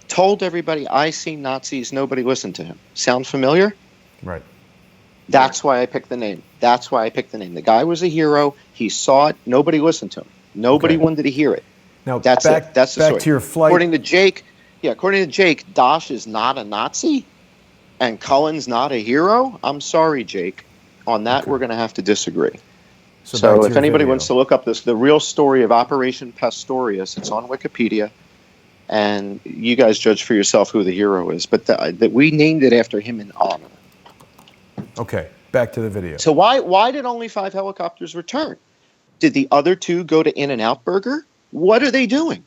Told everybody, I see Nazis. Nobody listened to him. Sound familiar? Right. That's why I picked the name. The guy was a hero. He saw it. Nobody listened to him. Nobody wanted to hear it. Now, That's it. That's the story. Back to your flight. According to Jake, Dosh is not a Nazi and Cullen's not a hero. I'm sorry, Jake. On that, we're going to have to disagree. So if anybody wants to look up the real story of Operation Pastorius, it's on Wikipedia. And you guys judge for yourself who the hero is. But that we named it after him in honor. Okay, back to the video. So why did only 5 helicopters return? Did the other 2 go to In-N-Out Burger? What are they doing?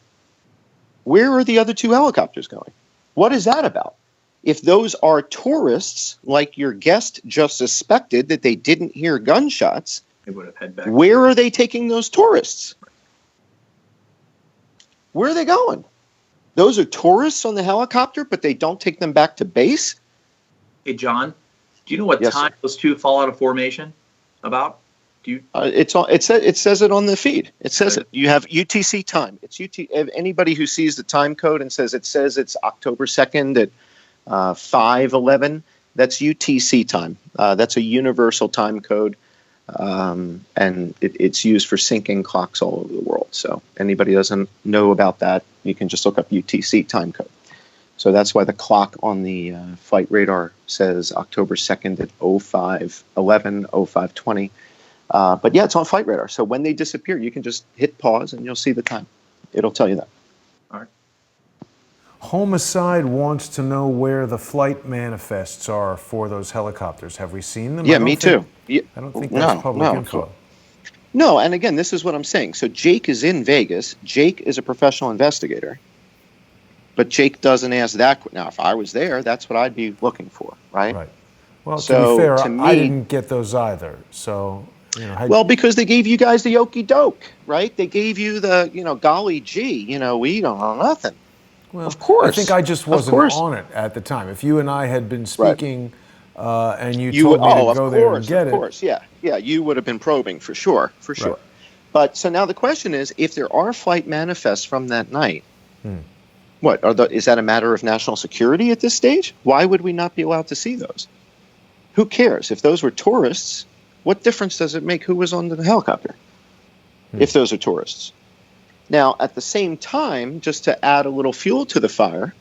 Where are the other 2 helicopters going? What is that about? If those are tourists, like your guest just suspected that they didn't hear gunshots, they would have head back. Where are they taking those tourists? Where are they going? Those are tourists on the helicopter, but they don't take them back to base? Hey, John, do you know what time those 2 fall out of formation about? Do you? It says it on the feed. It says it. You have UTC time. It's anybody who sees the time code and says it's October 2nd at 5:11. That's UTC time. That's a universal time code, and it's used for syncing clocks all over the world. So anybody doesn't know about that, you can just look up UTC time code. So that's why the clock on the flight radar says October 2nd at 05:11, 05:20. But yeah, it's on flight radar. So when they disappear, you can just hit pause and you'll see the time. It'll tell you that. All right. Homicide wants to know where the flight manifests are for those helicopters. Have we seen them? Yeah, me too. I don't think that's public info. No, and again, this is what I'm saying. So Jake is in Vegas. Jake is a professional investigator. But Jake doesn't ask that. Now, if I was there, that's what I'd be looking for, right? Right. Well, to be fair, I didn't get those either. So, well, because they gave you guys the okey doke, right? They gave you the, golly gee, we don't know nothing. Well, of course. I think I just wasn't on it at the time. If you and I had been speaking and you told me to go there and get it. Of course, yeah, you would have been probing for sure. Right. But so now the question is, if there are flight manifests from that night, is that a matter of national security at this stage? Why would we not be allowed to see those? Who cares? If those were tourists, what difference does it make who was on the helicopter if those are tourists? Now, at the same time, just to add a little fuel to the fire,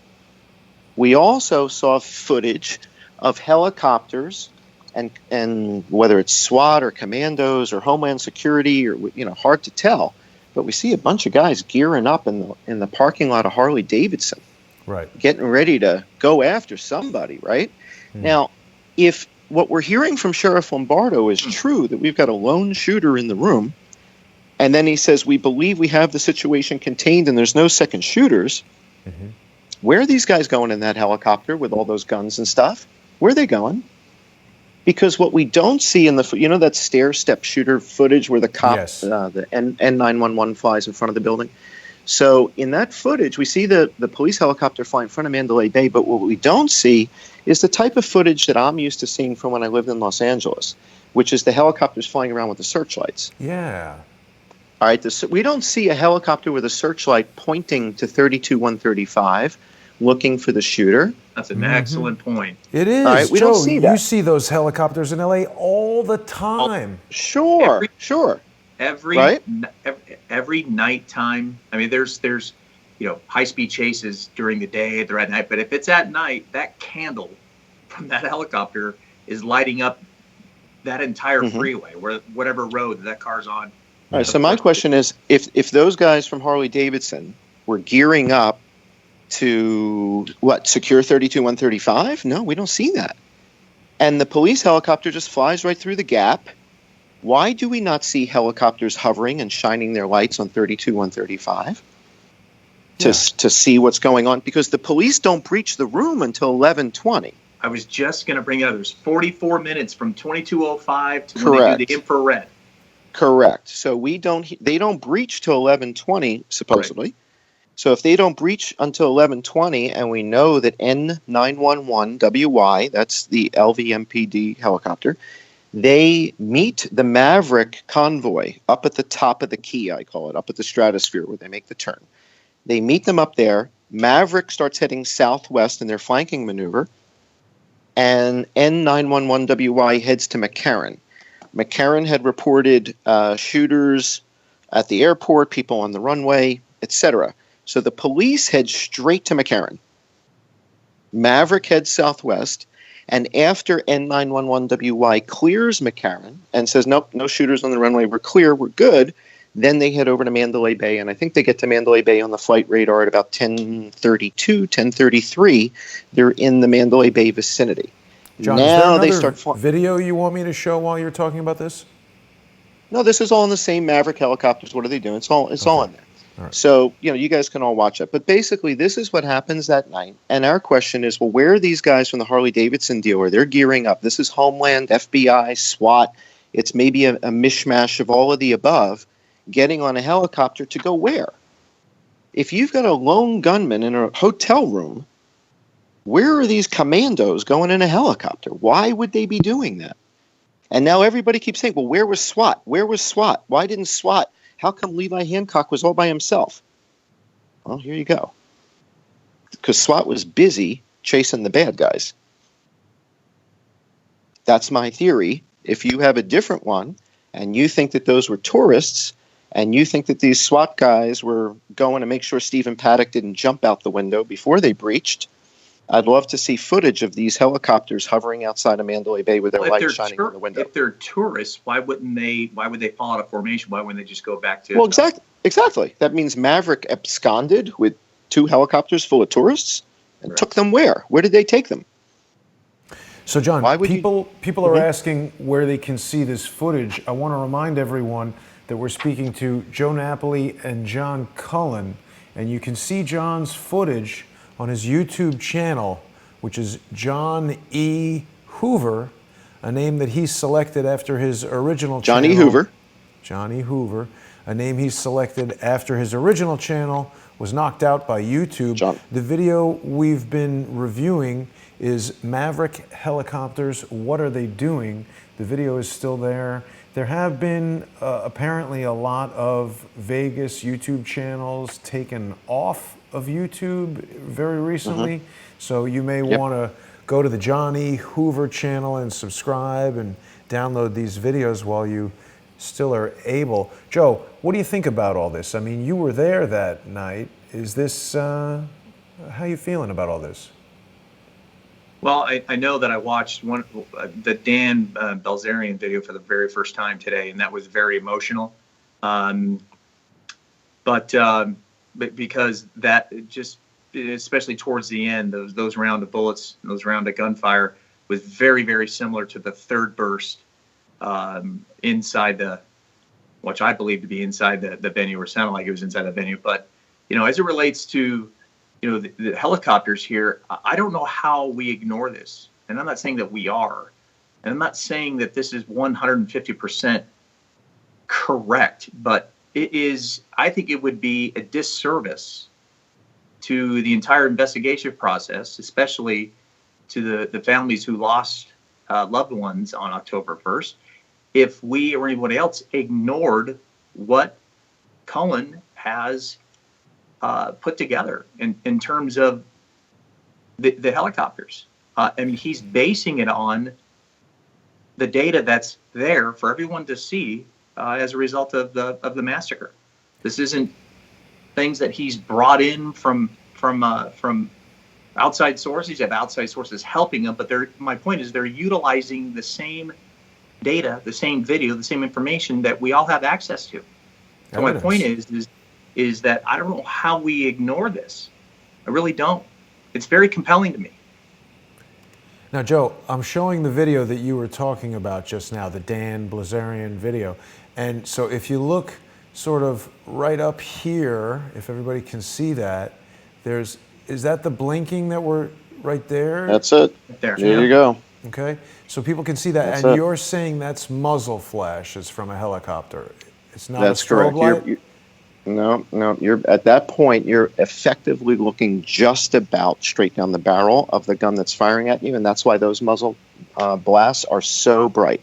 we also saw footage of helicopters and whether it's SWAT or commandos or Homeland Security or, hard to tell. But we see a bunch of guys gearing up in the parking lot of Harley Davidson, right, getting ready to go after somebody, right? Now, if what we're hearing from Sheriff Lombardo is true, that we've got a lone shooter in the room, and then he says, we believe we have the situation contained and there's no second shooters, where are these guys going in that helicopter with all those guns and stuff? Where are they going? Because what we don't see in the, that stair-step shooter footage where the cop, the N911 flies in front of the building. So in that footage, we see the police helicopter fly in front of Mandalay Bay, but what we don't see is the type of footage that I'm used to seeing from when I lived in Los Angeles, which is the helicopters flying around with the searchlights. Yeah. All right, we don't see a helicopter with a searchlight pointing to 32-135, looking for the shooter. That's an excellent point. It is. All right, we don't see that. You see those helicopters in LA all the time. Sure. Every nighttime. I mean, there's high-speed chases during the day, they're at night. But if it's at night, that candle from that helicopter is lighting up that entire freeway, whatever road that car's on. All right. So my question is, if those guys from Harley Davidson were gearing up to secure 32-135? No, we don't see that. And the police helicopter just flies right through the gap. Why do we not see helicopters hovering and shining their lights on 32-135 to see what's going on? Because the police don't breach the room until 11:20. I was just going to bring it up. There's 44 minutes from 22:05 to when they do the infrared. Correct. So they don't breach till 11:20 supposedly. Right. So if they don't breach until 11:20, and we know that N911WY, that's the LVMPD helicopter, they meet the Maverick convoy up at the top of the key, I call it, up at the stratosphere where they make the turn. They meet them up there. Maverick starts heading southwest in their flanking maneuver, and N911WY heads to McCarran. McCarran had reported shooters at the airport, people on the runway, etc. So the police head straight to McCarran. Maverick heads southwest, and after N911WY clears McCarran and says, nope, no shooters on the runway, we're clear, we're good, then they head over to Mandalay Bay, and I think they get to Mandalay Bay on the flight radar at about 10:32, 10:33. They're in the Mandalay Bay vicinity. John, Now is there they another start video you want me to show while you're talking about this? No, this is all in the same Maverick helicopters. What are they doing? It's all in there. All right. So, you guys can all watch it. But basically, this is what happens that night. And our question is, well, where are these guys from the Harley-Davidson dealer? They're gearing up. This is Homeland, FBI, SWAT. It's maybe a mishmash of all of the above, getting on a helicopter to go where? If you've got a lone gunman in a hotel room, where are these commandos going in a helicopter? Why would they be doing that? And now everybody keeps saying, well, where was SWAT? Where was SWAT? Why didn't SWAT? How come Levi Hancock was all by himself? Well, here you go. Because SWAT was busy chasing the bad guys. That's my theory. If you have a different one, and you think that those were tourists, and you think that these SWAT guys were going to make sure Stephen Paddock didn't jump out the window before they breached, I'd love to see footage of these helicopters hovering outside of Mandalay Bay with their lights shining on the window. If they're tourists, why would they fall out of formation? Why wouldn't they just go back to? Well, exactly. That means Maverick absconded with 2 helicopters full of tourists and took them where? Where did they take them? So, John, people are asking where they can see this footage. I want to remind everyone that we're speaking to Joe Napoli and John Cullen, and you can see John's footage on his YouTube channel, which is John E. Hoover, a name that he selected after his original channel. John E. Hoover, a name he selected after his original channel was knocked out by YouTube. The video we've been reviewing is Maverick Helicopters, What Are They Doing? The video is still there. There have been apparently a lot of Vegas YouTube channels taken off of YouTube very recently. So you may want to go to the John E. Hoover channel and subscribe and download these videos while you still are able. Joe, what do you think about all this? I mean, you were there that night. Is this, how are you feeling about all this? Well, I know that I watched the Dan Bilzerian video for the very first time today, and that was very emotional. But because that just, especially towards the end, those round of bullets, those round of gunfire was very, very similar to the third burst inside which I believe to be inside the venue, or sounded like it was inside the venue. But, as it relates to, the helicopters here, I don't know how we ignore this. And I'm not saying that we are. And I'm not saying that this is 150% correct, but it is, I think it would be a disservice to the entire investigation process, especially to the families who lost loved ones on October 1st, if we or anybody else ignored what Cullen has put together in terms of the helicopters. I mean, he's basing it on the data that's there for everyone to see as a result of the massacre. This isn't things that he's brought in from outside sources. You have outside sources helping them, but my point is they're utilizing the same data, the same video, the same information that we all have access to. So my point is that I don't know how we ignore this. I really don't. It's very compelling to me. Now, Joe, I'm showing the video that you were talking about just now, the Dan Bilzerian video. And so if you look sort of right up here, if everybody can see that, is that the blinking that we're right there? That's it. Right there. There you go. Okay, so people can see that. That's and it. You're saying that's muzzle flashes from a helicopter. It's not That's a strobe correct. light? No. You're at that point. You're effectively looking just about straight down the barrel of the gun that's firing at you, and that's why those muzzle blasts are so bright,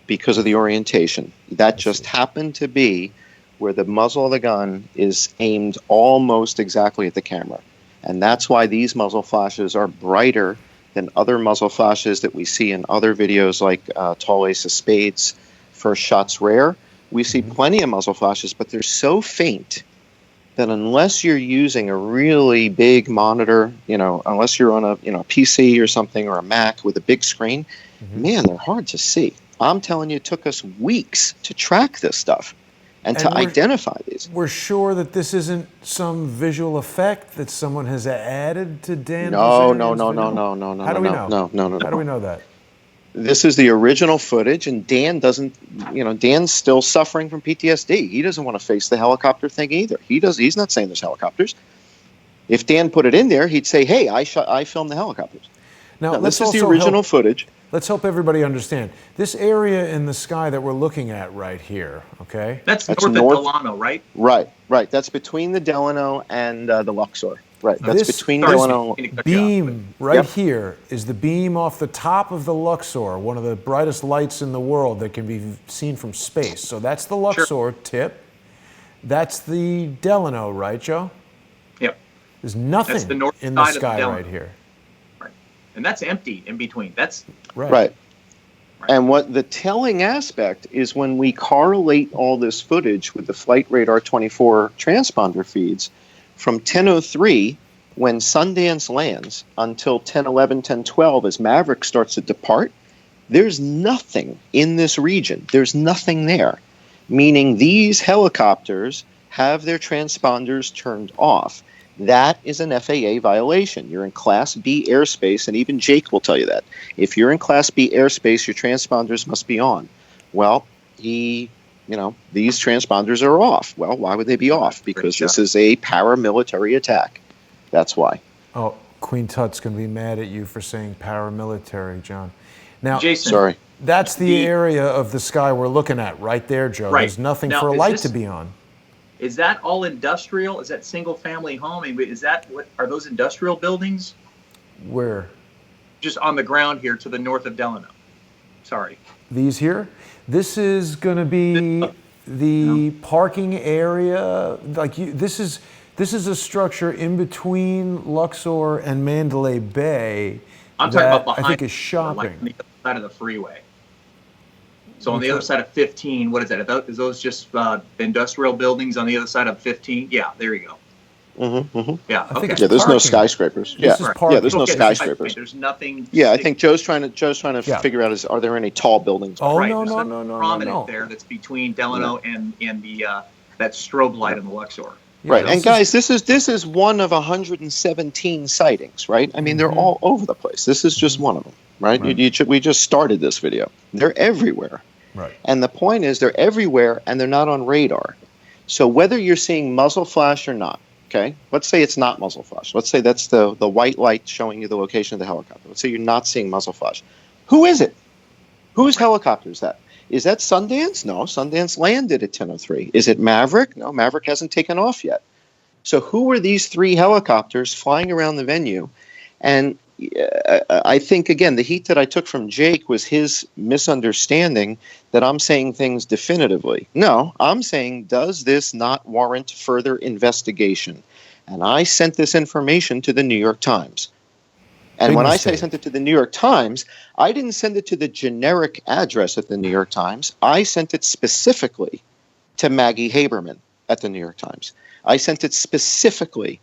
because of the orientation. That just happened to be where the muzzle of the gun is aimed almost exactly at the camera, and that's why these muzzle flashes are brighter than other muzzle flashes that we see in other videos, like Tall Ace of Spades, First Shots Rare. We see plenty of muzzle flashes, but they're so faint that unless you're using a really big monitor, unless you're on a PC or something, or a Mac with a big screen, man, they're hard to see. I'm telling you, it took us weeks to track this stuff and to identify these. We're sure that this isn't some visual effect that someone has added to Dan? No. How do we know? No. How do we know that? This is the original footage, and Dan doesn't, Dan's still suffering from PTSD. He doesn't want to face the helicopter thing either. He's not saying there's helicopters. If Dan put it in there, he'd say, hey, I filmed the helicopters. Now this is the original footage. Let's help everybody understand. This area in the sky that we're looking at right here, okay? That's north of Delano, right? Right. That's between the Delano and the Luxor. Right, that's between Delano. Beam here is the beam off the top of the Luxor, one of the brightest lights in the world that can be seen from space. So that's the Luxor tip. That's the Delano, right, Joe? Yep. There's nothing in the sky right here. Right. And that's empty in between. That's right. And what the telling aspect is, when we correlate all this footage with the Flight Radar 24 transponder feeds, from 10:03, when Sundance lands, until 10:11, 10:12, as Maverick starts to depart, there's nothing in this region. There's nothing there, meaning these helicopters have their transponders turned off. That is an FAA violation. You're in Class B airspace, and even Jake will tell you that. If you're in Class B airspace, your transponders must be on. Well, these transponders are off. Well, why would they be off? Because this is a paramilitary attack. That's why. Oh, Queen Tut's going to be mad at you for saying paramilitary, John. Now, Jason, sorry. That's the area of the sky we're looking at right there, Joe. Right. There's nothing for a light to be on. Is that all industrial? Is that single-family home? Are those industrial buildings? Where? Just on the ground here to the north of Delano. Sorry. These here? This is going to be the parking area. This is a structure in between Luxor and Mandalay Bay. I'm talking about behind. I think is shopping. Like on the other side of the freeway. So on the other side of 15, what is that? Is those just industrial buildings on the other side of 15? Yeah, there you go. Yeah. Okay. Yeah, there's no skyscrapers. There's no skyscrapers. There's nothing. Yeah, I think Joe's trying to figure out are there any tall buildings? Oh, right. no. Prominent there that's between Delano and the that strobe light in the Luxor. Yeah, right, and guys, this is one of 117 sightings, right? I mean, they're all over the place. This is just one of them, right? We just started this video. They're everywhere. Right. And the point is, they're everywhere, and they're not on radar. So whether you're seeing muzzle flash or not, okay? Let's say it's not muzzle flash. Let's say that's the white light showing you the location of the helicopter. Let's say you're not seeing muzzle flash. Who is it? Whose helicopter is that? Is that Sundance? No, Sundance landed at 10:03. Is it Maverick? No, Maverick hasn't taken off yet. So who are these three helicopters flying around the venue? And I think, again, the heat that I took from Jake was his misunderstanding that I'm saying things definitively. No, I'm saying, does this not warrant further investigation? And I sent this information to the New York Times. And when I say sent it to the New York Times, I didn't send it to the generic address at the New York Times. I sent it specifically to Maggie Haberman at the New York Times. I sent it specifically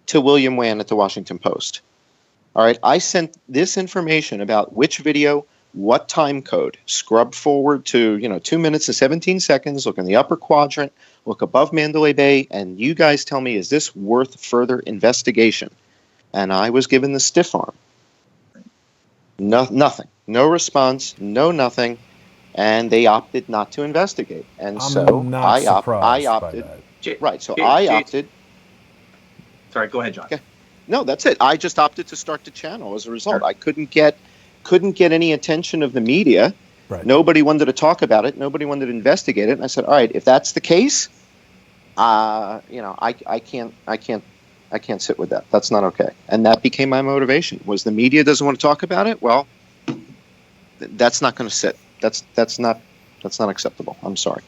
to William Wan at the Washington Post. All right, I sent this information about which video, what time code, scrub forward to 2 minutes and 17 seconds, look in the upper quadrant, look above Mandalay Bay, and you guys tell me, is this worth further investigation? And I was given the stiff arm. Nothing. No response, no nothing. And they opted not to investigate. And I opted. Right, so I opted. Sorry, go ahead, John. Okay. No, that's it. I just opted to start the channel as a result. Sure. I couldn't get any attention of the media. Right. Nobody wanted to talk about it. Nobody wanted to investigate it. And I said, all right, if that's the case, I can't sit with that. That's not okay. And that became my motivation. Was the media doesn't want to talk about it? Well, that's not going to sit. That's not acceptable. I'm sorry.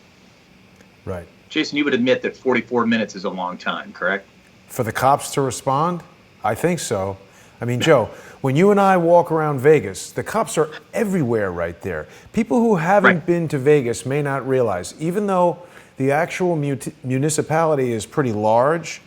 Right. Jason, you would admit that 44 minutes is a long time, correct? For the cops to respond? I think so. I mean, Joe, when you and I walk around Vegas, the cops are everywhere right there. People who haven't been to Vegas may not realize, even though the actual municipality is pretty large,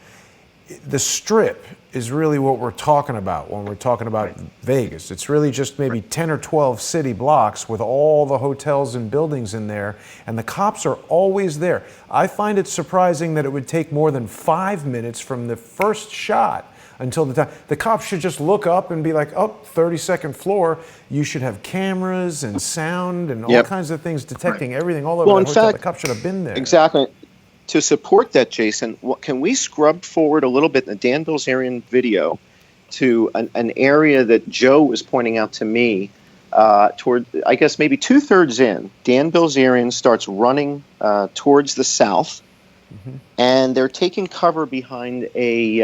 the Strip is really what we're talking about when we're talking about Vegas. It's really just maybe 10 or 12 city blocks with all the hotels and buildings in there, and the cops are always there. I find it surprising that it would take more than 5 minutes from the first shot until the time. The cops should just look up and be like, oh, 32nd floor. You should have cameras and sound and all kinds of things detecting everything all over the hotel. The cops should have been there. Exactly. To support that, Jason, can we scrub forward a little bit in the Dan Bilzerian video to an area that Joe was pointing out to me toward, I guess, maybe 2/3 in. Dan Bilzerian starts running towards the south, and they're taking cover behind a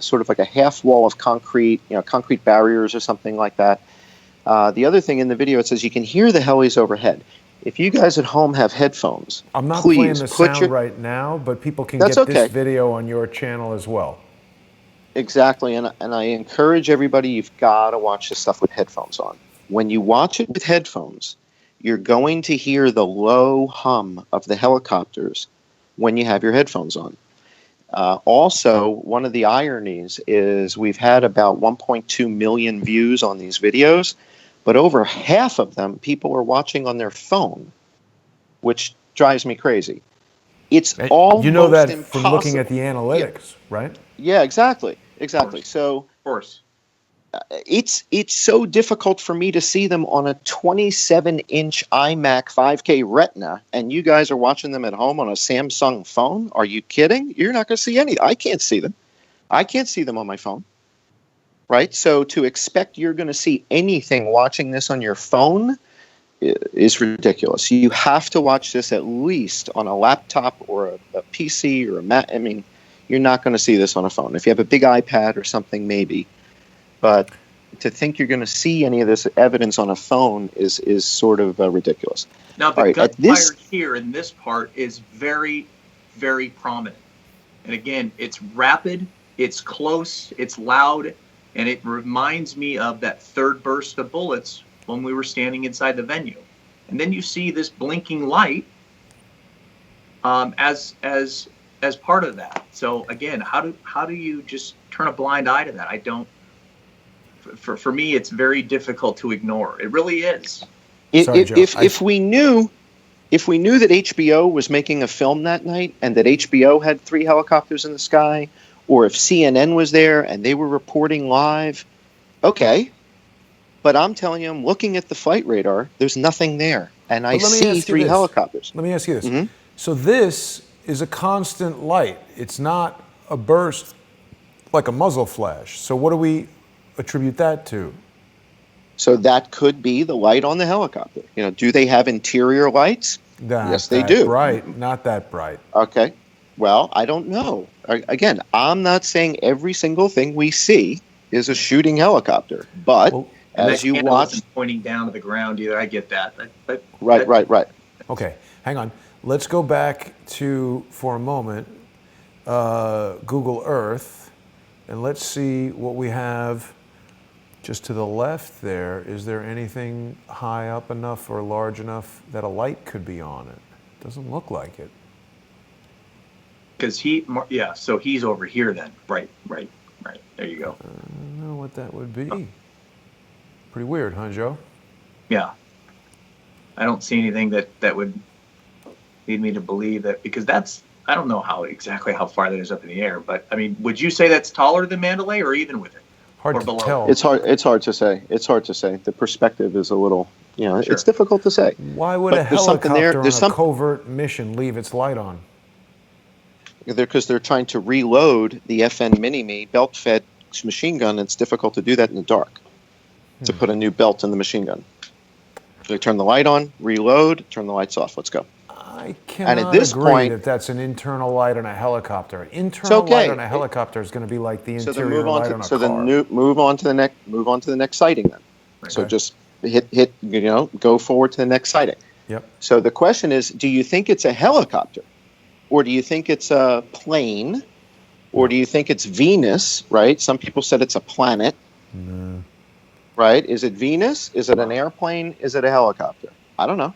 sort of like a half wall of concrete, concrete barriers or something like that. The other thing in the video, it says you can hear the helis overhead. If you guys at home have headphones, I'm not please playing the sound right now, but people can get this video on your channel as well. Exactly, and I encourage everybody, you've got to watch this stuff with headphones on. When you watch it with headphones, you're going to hear the low hum of the helicopters when you have your headphones on. Also, one of the ironies is we've had about 1.2 million views on these videos, but over half of them, people are watching on their phone, which drives me crazy. It's almost you know that impossible. from looking at the analytics, right? Yeah, exactly. So, of course, it's so difficult for me to see them on a 27-inch iMac 5K Retina, and you guys are watching them at home on a Samsung phone? Are you kidding? You're not going to see any. I can't see them. I can't see them on my phone. Right? So to expect you're going to see anything watching this on your phone is ridiculous. You have to watch this at least on a laptop or a PC or a Mac. I mean, you're not going to see this on a phone. If you have a big iPad or something, maybe. But to think you're going to see any of this evidence on a phone is sort of ridiculous. Now, the gunfire here in this part is very, very prominent. And again, it's rapid, it's close, it's loud, and it reminds me of that third burst of bullets when we were standing inside the venue. And then you see this blinking light as part of that. So again, how do you just turn a blind eye to that? I don't. For me, it's very difficult to ignore. It really is. If we knew that HBO was making a film that night and that HBO had 3 helicopters in the sky, or if CNN was there and they were reporting live, okay. But I'm telling you, I'm looking at the flight radar, there's nothing there. And I see 3 helicopters. Let me ask you this. So this is a constant light. It's not a burst like a muzzle flash. So what do we attribute that to? So that could be the light on the helicopter. Do they have interior lights? Yes, they do. Bright, not that bright. Okay. Well, I don't know. Again, I'm not saying every single thing we see is a shooting helicopter, but as you watch, pointing down to the ground, either I get that. Right. Okay, hang on. Let's go back to, for a moment, Google Earth, and let's see what we have just to the left there. Is there anything high up enough or large enough that a light could be on it? Doesn't look like it. Because so he's over here then. Right. There you go. I don't know what that would be. Pretty weird, huh, Joe? Yeah. I don't see anything that would lead me to believe that, because I don't know exactly how far that is up in the air, but I mean, would you say that's taller than Mandalay or even with it? Hard to tell. It's hard to say. The perspective is a little, it's difficult to say. Why would a helicopter on a covert mission leave its light on? Because they're trying to reload the FN Mini-Me belt-fed machine gun. It's difficult to do that in the dark, to put a new belt in the machine gun. So they turn the light on, reload, turn the lights off. Let's go. I And at cannot this agree point, that that's an internal light on a helicopter. An it's internal light okay. on a helicopter is going to be like the So then interior light on a car. move on to the next sighting then. Right. So Okay. just hit go forward to the next sighting. Yep. So the question is, do you think it's a helicopter, or do you think it's a plane, or do you think it's Venus? Right? Some people said it's a planet. No. Right? Is it Venus? Is it an airplane? Is it a helicopter? I don't know,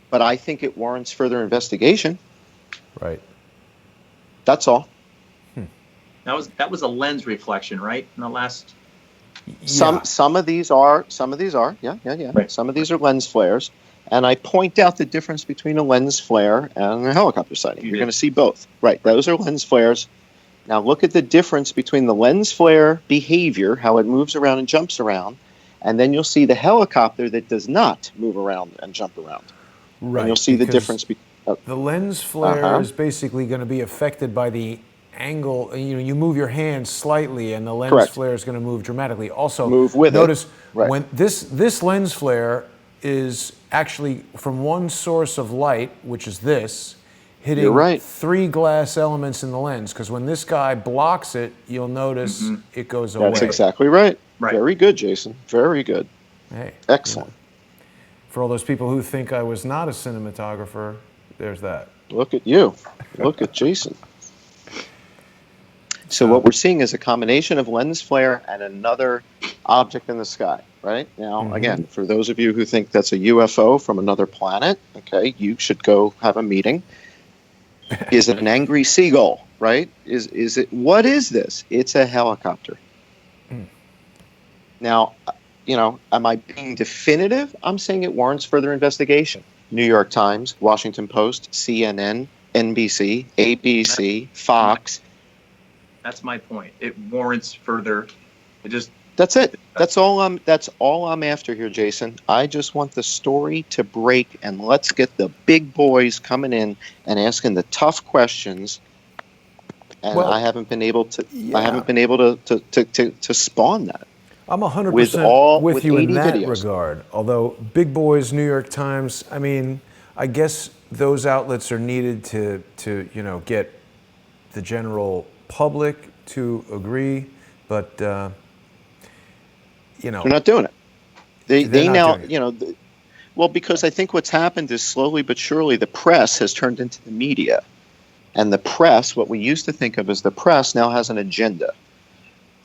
but I think it warrants further investigation. Right. That's all. That was a lens reflection, right? In the last. Some of these are yeah. Right. Some of these are lens flares, and I point out the difference between a lens flare and a helicopter sighting. You're going to see both. Right. Those are lens flares. Now look at the difference between the lens flare behavior, how it moves around and jumps around, and then you'll see the helicopter that does not move around and jump around. Right. And you'll see the difference. The lens flare is basically going to be affected by the angle. You move your hand slightly, and the lens Correct. flare is going to move dramatically. Also, Move with it. notice Right. when this lens flare is actually from one source of light, which is this, hitting You're right. 3 glass elements in the lens. Because when this guy blocks it, you'll notice it goes away. That's exactly right. Right. Very good, Jason. Very good. Hey, Excellent. for all those people who think I was not a cinematographer, there's that. Look at you. Look at Jason. So what we're seeing is a combination of lens flare and another object in the sky, right? Now, again, for those of you who think that's a UFO from another planet, okay, you should go have a meeting. Is it an angry seagull, right? Is it, what is this? It's a helicopter. Now, am I being definitive? I'm saying it warrants further investigation. New York Times, Washington Post, CNN, NBC, ABC, Fox. That's my point. It warrants further. That's it. That's all I'm after here, Jason. I just want the story to break, and let's get the big boys coming in and asking the tough questions. And Well, I haven't been able to. yeah. I haven't been able to spawn that. I'm 100% with with you in 80 that videos. regard. Although Big Boys, New York Times, I mean, I guess those outlets are needed to get the general public to agree, but They're not doing it. They not now doing it. well, because I think what's happened is slowly but surely the press has turned into the media, and the press, what we used to think of as the press, now has an agenda.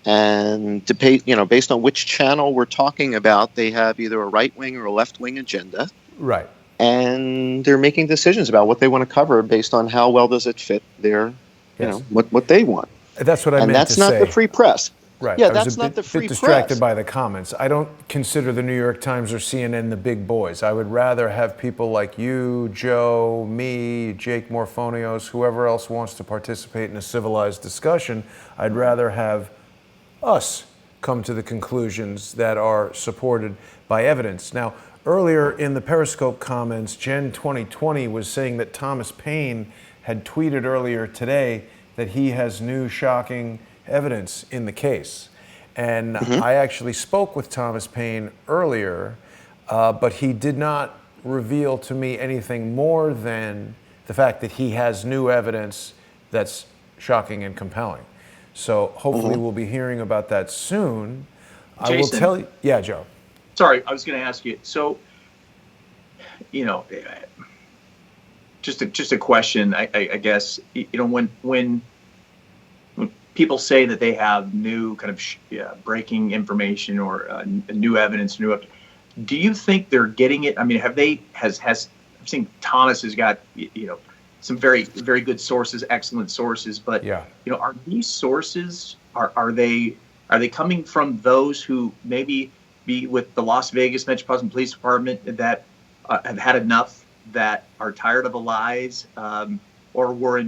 And based on which channel we're talking about, they have either a right-wing or a left-wing agenda. Right. And they're making decisions about what they want to cover based on how well does it fit their, Yes. what they want. That's what I And meant that's to not say. the free press. Right. Yeah, I was that's a not bit, the free bit distracted press. by the comments. I don't consider the New York Times or CNN the big boys. I would rather have people like you, Joe, me, Jake Morphonios, whoever else wants to participate in a civilized discussion. I'd rather have us come to the conclusions that are supported by evidence. Now, earlier in the Periscope comments, Gen 2020 was saying that Thomas Paine had tweeted earlier today that he has new shocking evidence in the case. And I actually spoke with Thomas Paine earlier, but he did not reveal to me anything more than the fact that he has new evidence that's shocking and compelling. So hopefully we'll be hearing about that soon. Jason, I will tell you. Yeah, Joe. Sorry, I was going to ask you. So, just a question. I guess when people say that they have new kind of breaking information or new evidence, do you think they're getting it? I mean, I've seen Thomas has got some very, very good sources, excellent sources, but are these sources are they coming from those who maybe be with the Las Vegas Metropolitan Police Department that have had enough, that are tired of the lies, or were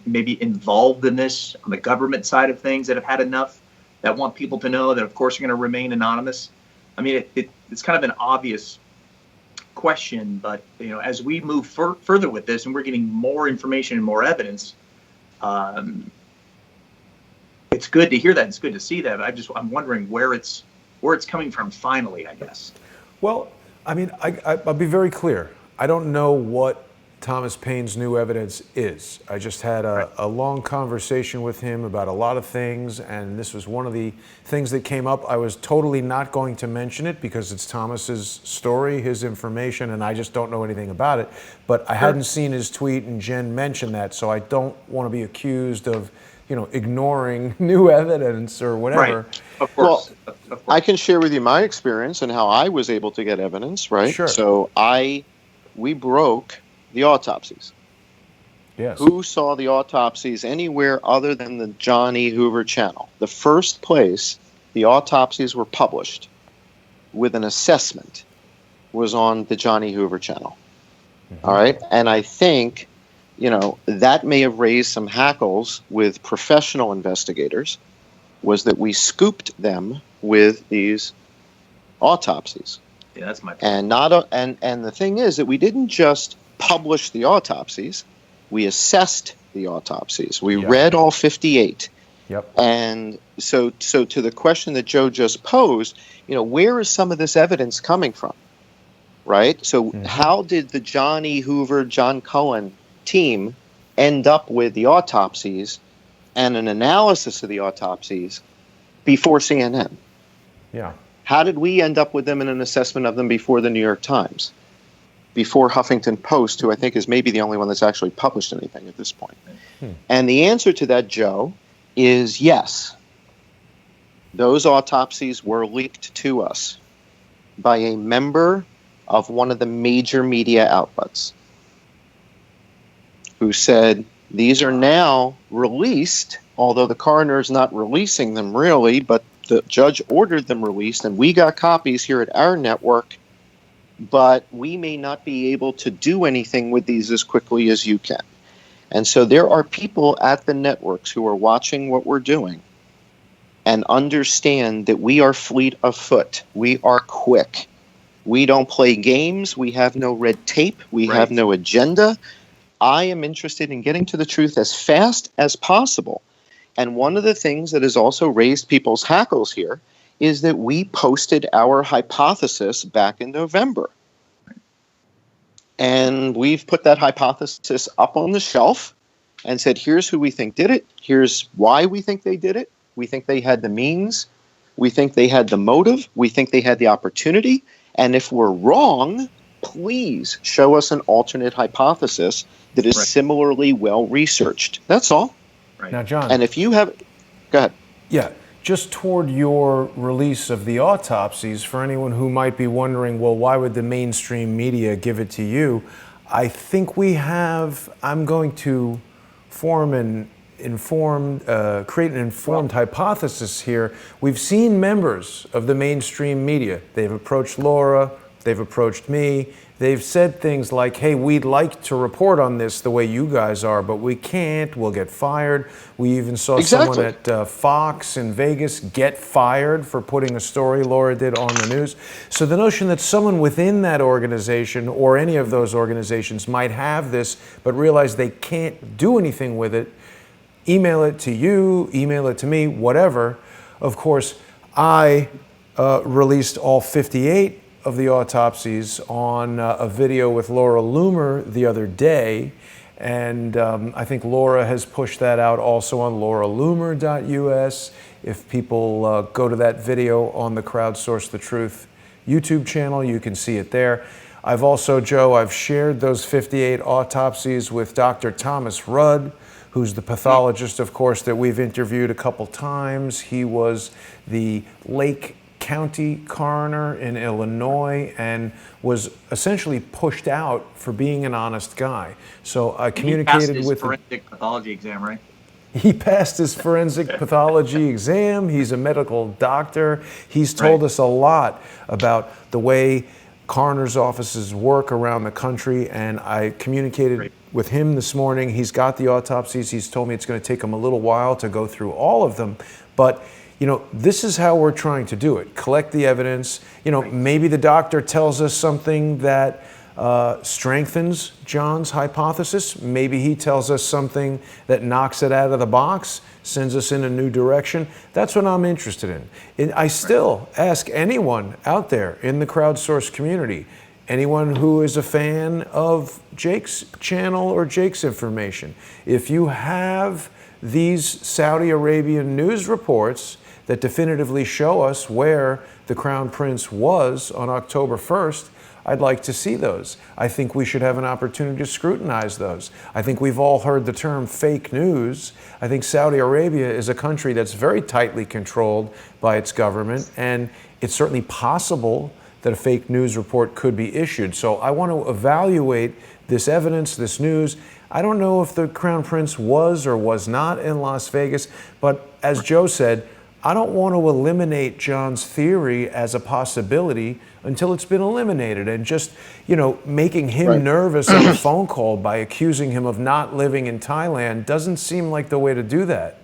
maybe involved in this on the government side of things, that have had enough, that want people to know that, of course, are going to remain anonymous? I mean, it's kind of an obvious question, but as we move further with this, and we're getting more information and more evidence, it's good to hear that. It's good to see that. But I'm wondering where it's coming from. Finally, I guess. Well, I mean, I'll be very clear. I don't know what Thomas Paine's new evidence is. I just had a long conversation with him about a lot of things, and this was one of the things that came up. I was totally not going to mention it because it's Thomas's story, his information, and I just don't know anything about it. But I hadn't seen his tweet, and Jen mentioned that, so I don't want to be accused of, ignoring new evidence or whatever. Right. Of course. Well, of course. I can share with you my experience and how I was able to get evidence, right? Sure. So we broke the autopsies. Yes. Who saw the autopsies anywhere other than the Johnny Hoover channel? The first place the autopsies were published with an assessment was on the Johnny Hoover channel. Mm-hmm. All right. And I think, that may have raised some hackles with professional investigators, was that we scooped them with these autopsies. Yeah, that's my point. And the thing is that we didn't just publish the autopsies, we assessed the autopsies. We read all 58. Yep. And so to the question that Joe just posed, where is some of this evidence coming from? Right? So how did the Johnny Hoover, John Cullen team end up with the autopsies and an analysis of the autopsies before CNN? Yeah. How did we end up with them in an assessment of them before the New York Times? Before Huffington Post, who I think is maybe the only one that's actually published anything at this point. And the answer to that, Joe, is yes. Those autopsies were leaked to us by a member of one of the major media outlets who said, these are now released, although the coroner is not releasing them really, but the judge ordered them released, and we got copies here at our network, but we may not be able to do anything with these as quickly as you can. And so there are people at the networks who are watching what we're doing and understand that we are fleet of foot. We are quick. We don't play games. We have no red tape. We have no agenda. I am interested in getting to the truth as fast as possible. And one of the things that has also raised people's hackles here is that we posted our hypothesis back in November. And we've put that hypothesis up on the shelf and said, here's who we think did it. Here's why we think they did it. We think they had the means. We think they had the motive. We think they had the opportunity. And if we're wrong, please show us an alternate hypothesis that is similarly well researched. That's all. Right. Now, John. And if you have, go ahead. Yeah. Just toward your release of the autopsies, for anyone who might be wondering, well, why would the mainstream media give it to you? I think I'm going to create an informed hypothesis here. We've seen members of the mainstream media. They've approached Laura, they've approached me. They've said things like, hey, we'd like to report on this the way you guys are, but we can't. We'll get fired. We even saw someone at Fox in Vegas get fired for putting a story Laura did on the news. So the notion that someone within that organization or any of those organizations might have this, but realize they can't do anything with it, email it to you, email it to me, whatever. Of course, I released all 58 of the autopsies on a video with Laura Loomer the other day, and I think Laura has pushed that out also on lauraloomer.us. If people go to that video on the Crowdsource the Truth YouTube channel, you can see it there. I've also, Joe, I've shared those 58 autopsies with Dr. Thomas Rudd, who's the pathologist, of course, that we've interviewed a couple times. He was the Lake County coroner in Illinois and was essentially pushed out for being an honest guy. So I communicated with him. He passed his forensic pathology exam, right? He passed his forensic pathology exam. He's a medical doctor. He's told us a lot about the way coroner's offices work around the country, and I communicated with him this morning. He's got the autopsies. He's told me it's going to take him a little while to go through all of them, but this is how we're trying to do it. Collect the evidence. Maybe the doctor tells us something that strengthens John's hypothesis. Maybe he tells us something that knocks it out of the box, sends us in a new direction. That's what I'm interested in. And I still ask anyone out there in the crowdsourced community, anyone who is a fan of Jake's channel or Jake's information, if you have these Saudi Arabian news reports that definitively show us where the Crown Prince was on October 1st, I'd like to see those. I think we should have an opportunity to scrutinize those. I think we've all heard the term fake news. I think Saudi Arabia is a country that's very tightly controlled by its government, and it's certainly possible that a fake news report could be issued. So I want to evaluate this evidence, this news. I don't know if the Crown Prince was or was not in Las Vegas, but as Joe said, I don't want to eliminate John's theory as a possibility until it's been eliminated. And just, making him nervous on a phone call by accusing him of not living in Thailand doesn't seem like the way to do that.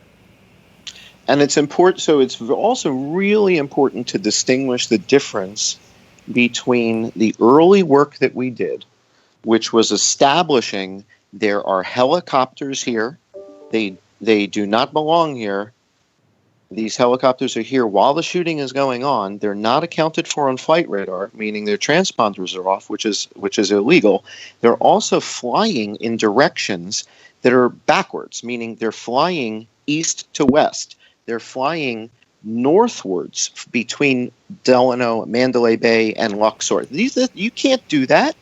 And it's important. So it's also really important to distinguish the difference between the early work that we did, which was establishing there are helicopters here. They do not belong here. These helicopters are here while the shooting is going on. They're not accounted for on flight radar, meaning their transponders are off, which is illegal. They're also flying in directions that are backwards, meaning they're flying east to west. They're flying northwards between Delano, Mandalay Bay, and Luxor. You can't do that.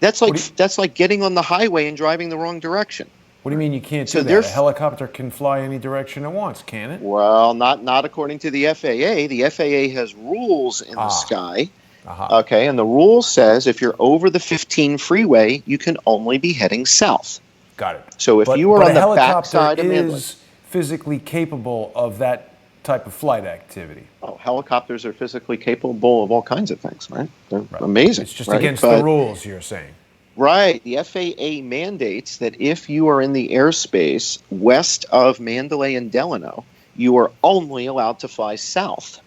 That's like getting on the highway and driving the wrong direction. What do you mean you can't do that? A helicopter can fly any direction it wants, can it? Well, not according to the FAA. The FAA has rules in the sky. Okay, and the rule says if you're over the 15 freeway, you can only be heading south. Got it. So if you are on the backside of Mandalay, is physically capable of that type of flight activity. Oh, helicopters are physically capable of all kinds of things, right? They're amazing. It's just against the rules, you're saying. Right. The FAA mandates that if you are in the airspace west of Mandalay and Delano, you are only allowed to fly south.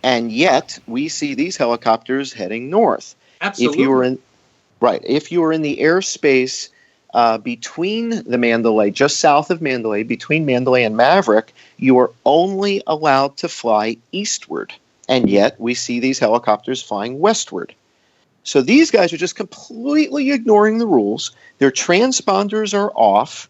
And yet, we see these helicopters heading north. Absolutely. If you are in the airspace between the Mandalay, just south of Mandalay, between Mandalay and Maverick, you are only allowed to fly eastward. And yet, we see these helicopters flying westward. So these guys are just completely ignoring the rules. Their transponders are off,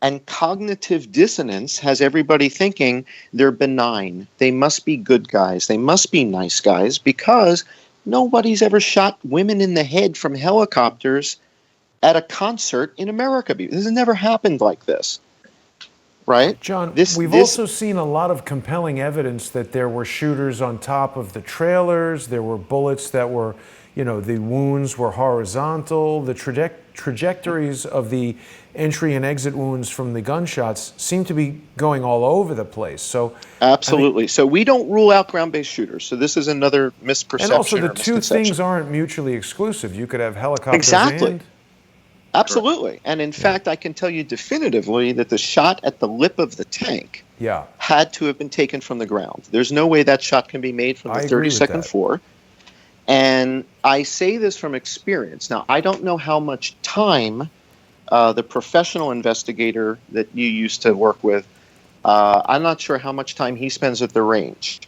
and cognitive dissonance has everybody thinking they're benign. They must be good guys. They must be nice guys because nobody's ever shot women in the head from helicopters at a concert in America. This has never happened like this. Right? John, we've also seen a lot of compelling evidence that there were shooters on top of the trailers. There were bullets that were, the wounds were horizontal. The trajectories of the entry and exit wounds from the gunshots seem to be going all over the place. So absolutely. So we don't rule out ground-based shooters. So this is another misperception. And also the two things aren't mutually exclusive. You could have helicopters and... Absolutely. And in fact, I can tell you definitively that the shot at the lip of the tank had to have been taken from the ground. There's no way that shot can be made from the 32nd floor. And I say this from experience. Now, I don't know how much time the professional investigator that you used to work with, I'm not sure how much time he spends at the range.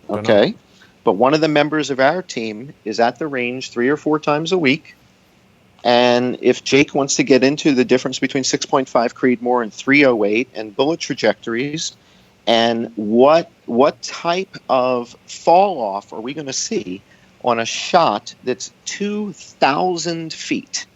Okay? But one of the members of our team is at the range 3 or 4 times a week. And if Jake wants to get into the difference between 6.5 Creedmoor and 308 and bullet trajectories and what type of fall off are we going to see on a shot that's 2,000 feet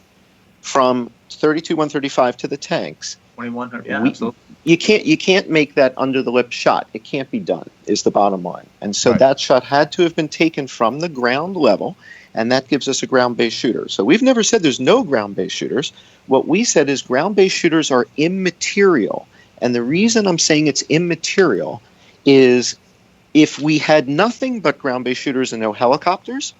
from 32-135 to the tanks, 2,100. Yeah, absolutely. You can't make that under the lip shot. It can't be done, is the bottom line. And so that shot had to have been taken from the ground level, and that gives us a ground-based shooter. So we've never said there's no ground-based shooters. What we said is ground-based shooters are immaterial. And the reason I'm saying it's immaterial is if we had nothing but ground-based shooters and no helicopters,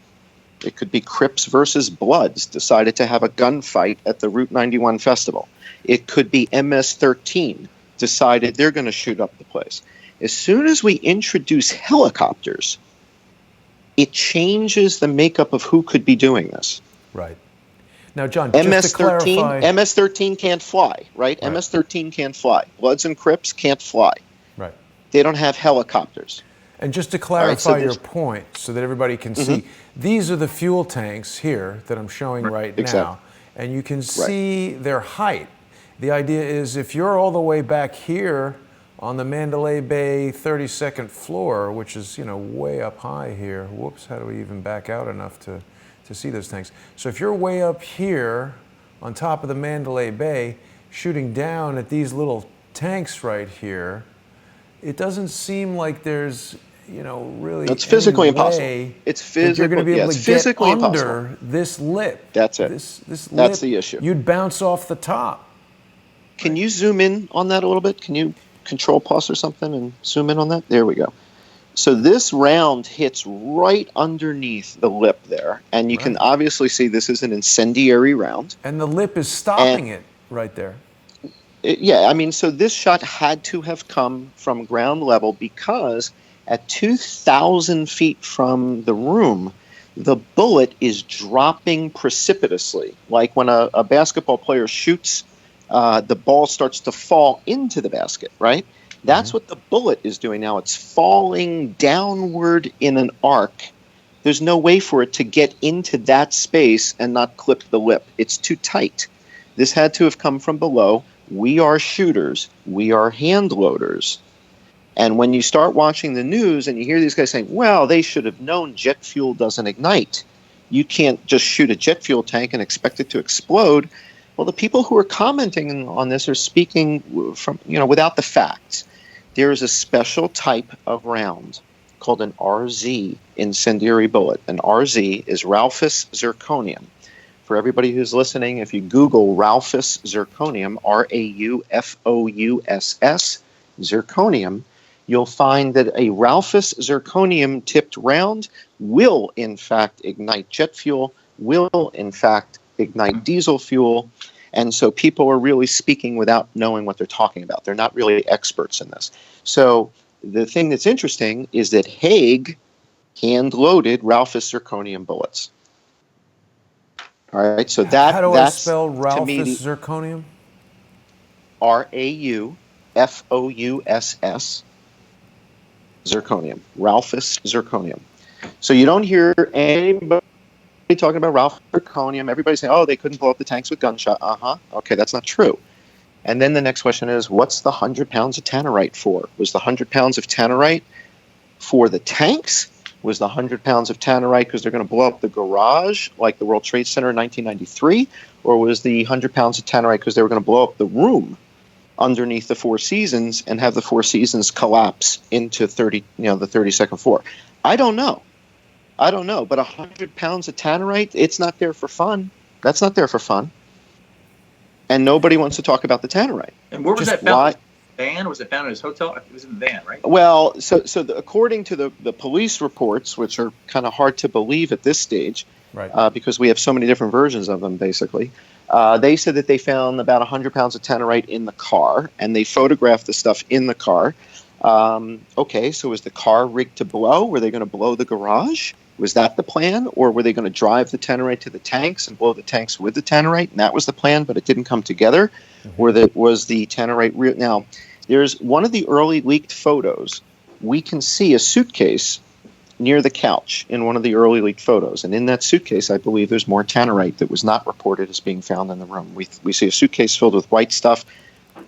it could be Crips versus Bloods decided to have a gunfight at the Route 91 festival. It could be MS-13 decided they're going to shoot up the place. As soon as we introduce helicopters, it changes the makeup of who could be doing this. Right. Now, John, just to clarify... MS-13 can't fly, right? MS-13 can't fly. Bloods and Crips can't fly. Right. They don't have helicopters. And just to clarify so your point so that everybody can see, these are the fuel tanks here that I'm showing right now, and you can see their height. The idea is if you're all the way back here on the Mandalay Bay 32nd floor, which is, way up high here. Whoops, how do we even back out enough to see those tanks? So if you're way up here on top of the Mandalay Bay, shooting down at these little tanks right here, it doesn't seem like there's, really it's physically any impossible. way It's physically, you're going to be able to get under impossible. this lip. That's it. This lip, That's the issue. You'd bounce off the top. Can you zoom in on that a little bit? Can you control plus or something and zoom in on that? There we go. So this round hits right underneath the lip there, and you can obviously see this is an incendiary round. And the lip is stopping it right there. So this shot had to have come from ground level because at 2,000 feet from the room, the bullet is dropping precipitously. Like when a basketball player shoots, the ball starts to fall into the basket, right? That's what the bullet is doing now. It's falling downward in an arc. There's no way for it to get into that space and not clip the lip. It's too tight. This had to have come from below. We are shooters. We are hand loaders. And when you start watching the news and you hear these guys saying, well, they should have known jet fuel doesn't ignite. You can't just shoot a jet fuel tank and expect it to explode. Well, the people who are commenting on this are speaking from, without the facts. There is a special type of round called an RZ incendiary bullet. An RZ is Rauphus zirconium. For everybody who's listening, if you Google Rauphus zirconium, Raufuss, zirconium, you'll find that a Rauphus zirconium tipped round will, in fact, ignite jet fuel, will, in fact, ignite diesel fuel. And so people are really speaking without knowing what they're talking about. They're not really experts in this. So the thing that's interesting is that Haig hand-loaded Rauphus zirconium bullets. All right, so How do that's, I spell Rauphus to me, zirconium? Raufuss zirconium. Rauphus zirconium. So you don't hear anybody talking about Rauphus zirconium. Everybody's saying, oh, they couldn't blow up the tanks with gunshot. Okay, that's not true. And then the next question is, what's the 100 pounds of tannerite for? Was the 100 pounds of tannerite for the tanks? Was the 100 pounds of tannerite because they're going to blow up the garage like the World Trade Center in 1993? Or was the 100 pounds of tannerite because they were going to blow up the room underneath the Four Seasons and have the Four Seasons collapse into the 32nd floor? I don't know. But 100 pounds of tannerite, it's not there for fun. That's not there for fun. And nobody wants to talk about the tannerite. And where was that found? Van? Was it found in his hotel? It was in the van, right? Well, according to the police reports, which are kind of hard to believe at this stage, right? Because we have so many different versions of them, basically, they said that they found about 100 pounds of tannerite in the car, and they photographed the stuff in the car. Okay, so was the car rigged to blow? Were they going to blow the garage? Was that the plan? Or were they going to drive the tannerite to the tanks and blow the tanks with the tannerite? And that was the plan, but it didn't come together. Mm-hmm. Was the tannerite real? Now, there's one of the early leaked photos. We can see a suitcase near the couch in one of the early leaked photos. And in that suitcase, I believe there's more tannerite that was not reported as being found in the room. We see a suitcase filled with white stuff.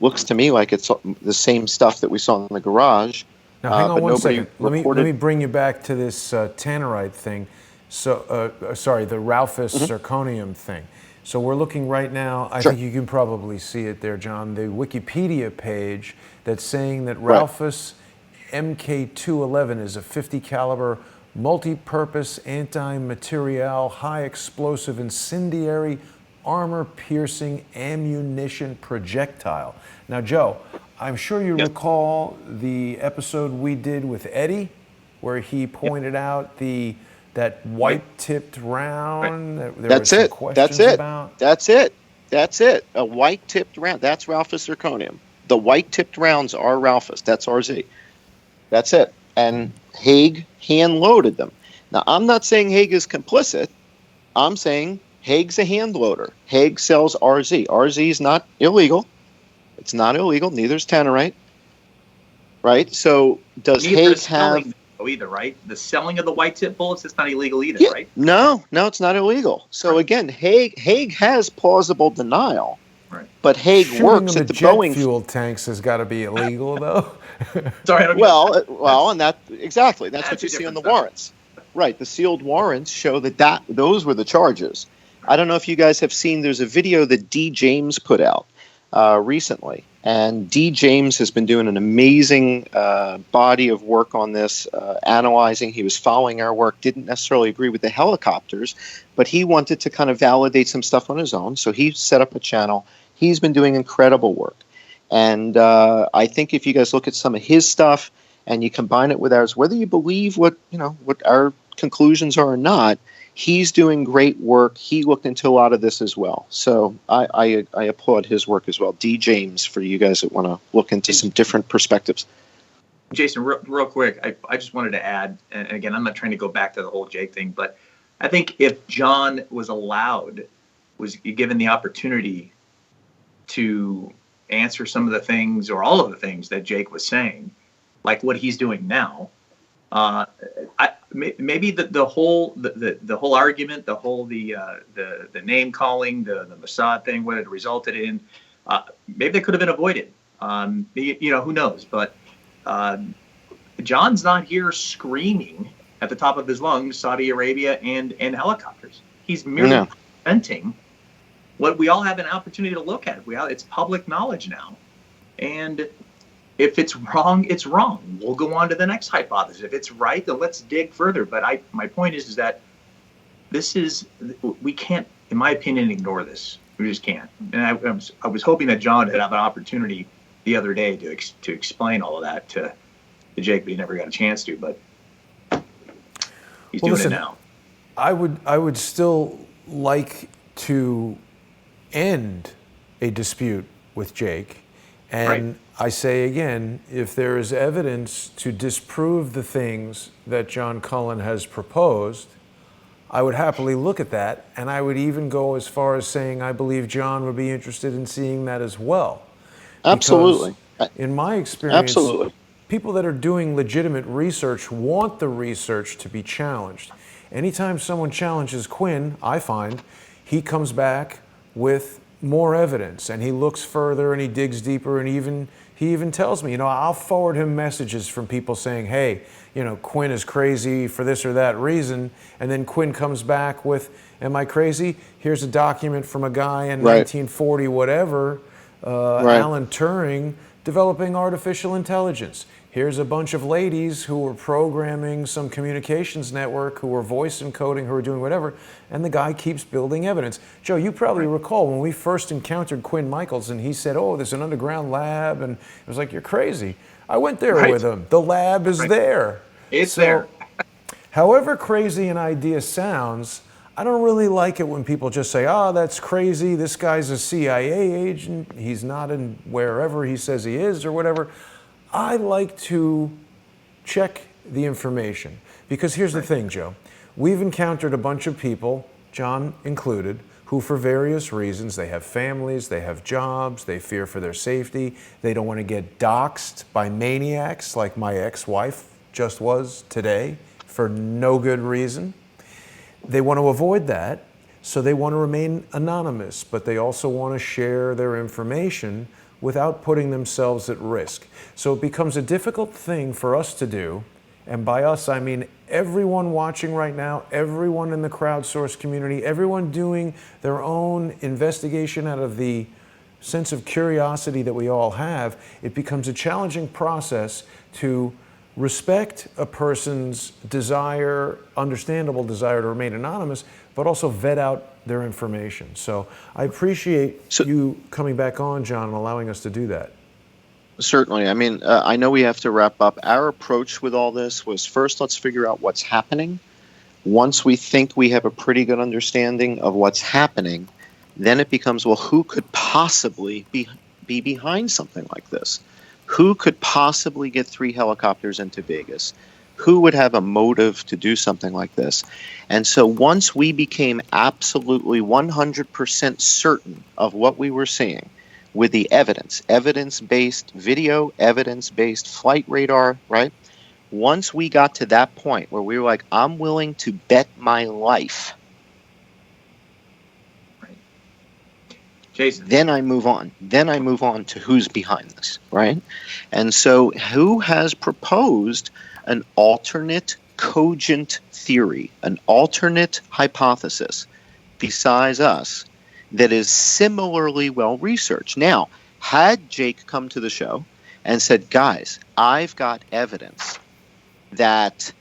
Looks to me like it's the same stuff that we saw in the garage. Now, hang on one second. Let me bring you back to this tannerite thing. So, sorry, the Rauphus zirconium thing. So we're looking right now, I think you can probably see it there, John, the Wikipedia page that's saying that Rauphus MK211 is a 50 caliber multi-purpose anti-material high explosive incendiary armor-piercing ammunition projectile. Now, Joe, I'm sure you recall the episode we did with Eddie, where he pointed out that white-tipped round. That's it. A white-tipped round. That's Rauphus zirconium. The white-tipped rounds are Rauphus. That's RZ. That's it. And Haig hand-loaded them. Now, I'm not saying Haig is complicit. I'm saying Haig's a hand loader. Haig sells RZ. RZ is not illegal. It's not illegal. Neither is tannerite. Right? So does Haig have... either, right? The selling of the white tip bullets, it's not illegal either, Yeah, right? no, it's not illegal. So again, Haig has plausible denial, Right. but Haig Shooting works them at the jet Boeing. fuel tanks has got to be illegal, though. Sorry, I don't Well, and that's what that's you a see on different the subject. warrants, right? The sealed warrants show that those were the charges. I don't know if you guys have seen. There's a video that D. James put out recently, and D. James has been doing an amazing body of work on this, analyzing. He was following our work, didn't necessarily agree with the helicopters, but he wanted to kind of validate some stuff on his own. So he set up a channel. He's been doing incredible work. And I think if you guys look at some of his stuff and you combine it with ours, whether you believe what our conclusions are or not, he's doing great work. He looked into a lot of this as well. So I applaud his work as well. D. James, for you guys that want to look into some different perspectives. Jason, real quick, I just wanted to add, and again, I'm not trying to go back to the whole Jake thing, but I think if John was given the opportunity to answer some of the things or all of the things that Jake was saying, like what he's doing now, maybe the whole argument, the name calling, the Mossad thing, what it resulted in, maybe that could have been avoided. Who knows? But John's not here screaming at the top of his lungs, Saudi Arabia and helicopters. He's merely presenting what we all have an opportunity to look at. It's public knowledge now, and if it's wrong, it's wrong. We'll go on to the next hypothesis. If it's right, then let's dig further. But my point is that we can't, in my opinion, ignore this. We just can't. And I was hoping that John would have an opportunity the other day to explain all of that to Jake, but he never got a chance to. But he's doing it now. I would still like to end a dispute with Jake, and I say again, if there is evidence to disprove the things that John Cullen has proposed, I would happily look at that, and I would even go as far as saying I believe John would be interested in seeing that as well. Absolutely. Because in my experience, absolutely, people that are doing legitimate research want the research to be challenged. Anytime someone challenges Quinn, I find he comes back with more evidence, and he looks further and he digs deeper, and he even tells me, I'll forward him messages from people saying, hey, Quinn is crazy for this or that reason, and then Quinn comes back with, am I crazy? Here's a document from a guy in 1940 whatever, Alan Turing, developing artificial intelligence. Here's a bunch of ladies who were programming some communications network, who were voice encoding, who were doing whatever, and the guy keeps building evidence. Joe, you probably recall when we first encountered Quinn Michaels and he said, oh, there's an underground lab, and it was like, you're crazy. I went there with him. The lab is there. It's there. However crazy an idea sounds, I don't really like it when people just say, that's crazy, this guy's a CIA agent, he's not in wherever he says he is or whatever. I like to check the information, because here's the thing, Joe. We've encountered a bunch of people, John included, who for various reasons, they have families, they have jobs, they fear for their safety, they don't want to get doxxed by maniacs like my ex-wife just was today for no good reason. They want to avoid that, so they want to remain anonymous, but they also want to share their information without putting themselves at risk. So it becomes a difficult thing for us to do, and by us I mean everyone watching right now, everyone in the crowdsourced community, everyone doing their own investigation out of the sense of curiosity that we all have. It becomes a challenging process to respect a person's desire, understandable desire to remain anonymous, but also vet out their information. So I appreciate you coming back on, John, and allowing us to do that. Certainly. I mean, I know we have to wrap up. Our approach with all this was, first, let's figure out what's happening. Once we think we have a pretty good understanding of what's happening, then it becomes, well, who could possibly be behind something like this? Who could possibly get 3 helicopters into Vegas? Who would have a motive to do something like this? And so once we became absolutely 100% certain of what we were seeing with the evidence-based video, evidence-based flight radar, right? Once we got to that point where we were like, I'm willing to bet my life, Right. Jason. then I move on. Then I move on to who's behind this, right? And so who has proposed an alternate cogent theory, an alternate hypothesis besides us that is similarly well researched? Now, had Jake come to the show and said, guys, I've got evidence that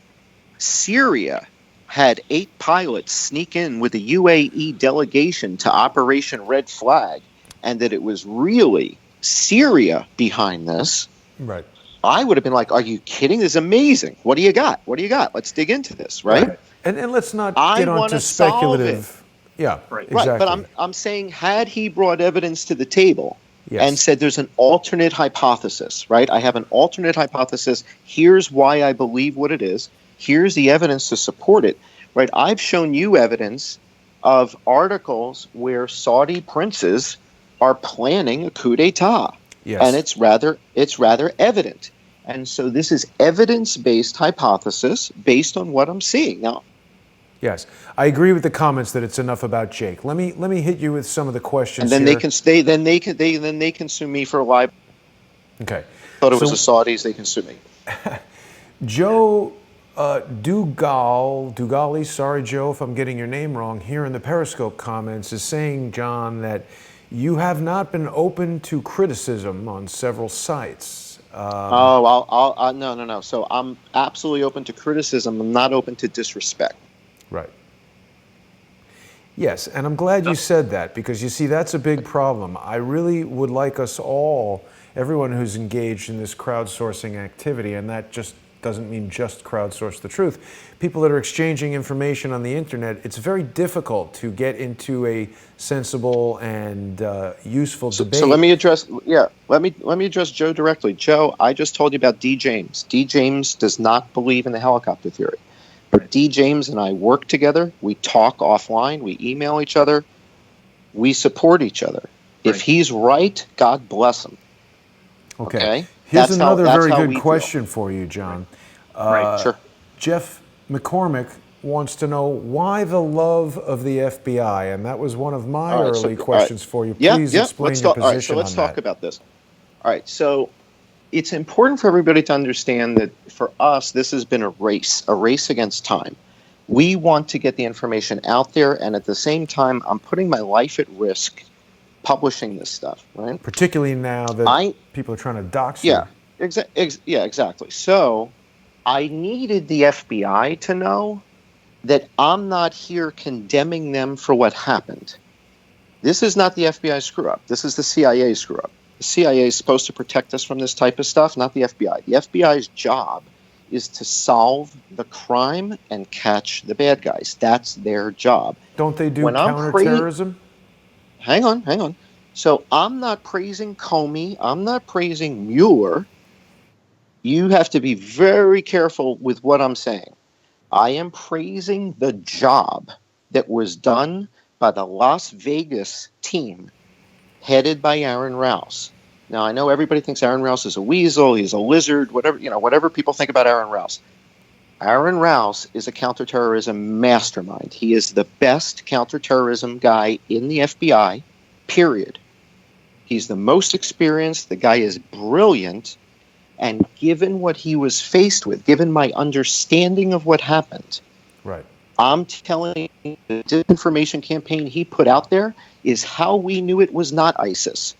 Syria had 8 pilots sneak in with a UAE delegation to Operation Red Flag, and that it was really Syria behind this, right, I would have been like, are you kidding? This is amazing. What do you got? What do you got? Let's dig into this, right? And let's not get onto speculative. Yeah, right. Exactly. Right, but I'm saying, had he brought evidence to the table, yes, and said there's an alternate hypothesis, right? I have an alternate hypothesis. Here's why I believe what it is. Here's the evidence to support it, right? I've shown you evidence of articles where Saudi princes are planning a coup d'etat, yes, and it's rather evident. And so this is evidence-based hypothesis based on what I'm seeing now. Yes, I agree with the comments that it's enough about Jake. Let me hit you with some of the questions. And then here. they can stay. Then they can sue me for libel. Okay. Thought it was the Saudis. They can sue me. Joe Dugali, sorry Joe if I'm getting your name wrong, here in the Periscope comments is saying, John, that you have not been open to criticism on several sites. No. So I'm absolutely open to criticism. I'm not open to disrespect. Right. Yes, and I'm glad you said that, because you see, that's a big problem. I really would like us all, everyone who's engaged in this crowdsourcing activity, and that just doesn't mean just crowdsource the truth, people that are exchanging information on the internet, it's very difficult to get into a sensible and useful debate. So let me address Joe directly. Joe, I just told you about D. James. D. James does not believe in the helicopter theory. But D. James and I work together. We talk offline. We email each other. We support each other. Right. If he's right, God bless him. Okay. Here's another very good question for you, John. Right, sure. Jeff McCormick wants to know why the love of the FBI, and that was one of my early questions for you. Please explain your position on that. All right, so let's talk about this. All right, so it's important for everybody to understand that for us, this has been a race against time. We want to get the information out there, and at the same time, I'm putting my life at risk publishing this stuff, right? Particularly now that people are trying to dox you. Exactly. So I needed the FBI to know that I'm not here condemning them for what happened. This is not the FBI screw-up. This is the CIA screw-up. The CIA is supposed to protect us from this type of stuff, not the FBI. The FBI's job is to solve the crime and catch the bad guys. That's their job. Don't they do counterterrorism? Hang on. So I'm not praising Comey. I'm not praising Mueller. You have to be very careful with what I'm saying. I am praising the job that was done by the Las Vegas team headed by Aaron Rouse. Now, I know everybody thinks Aaron Rouse is a weasel, he's a lizard, whatever people think about Aaron Rouse. Aaron Rouse is a counterterrorism mastermind. He is the best counterterrorism guy in the FBI, period. He's the most experienced. The guy is brilliant. And given what he was faced with, given my understanding of what happened, right, I'm telling you, the disinformation campaign he put out there is how we knew it was not ISIS.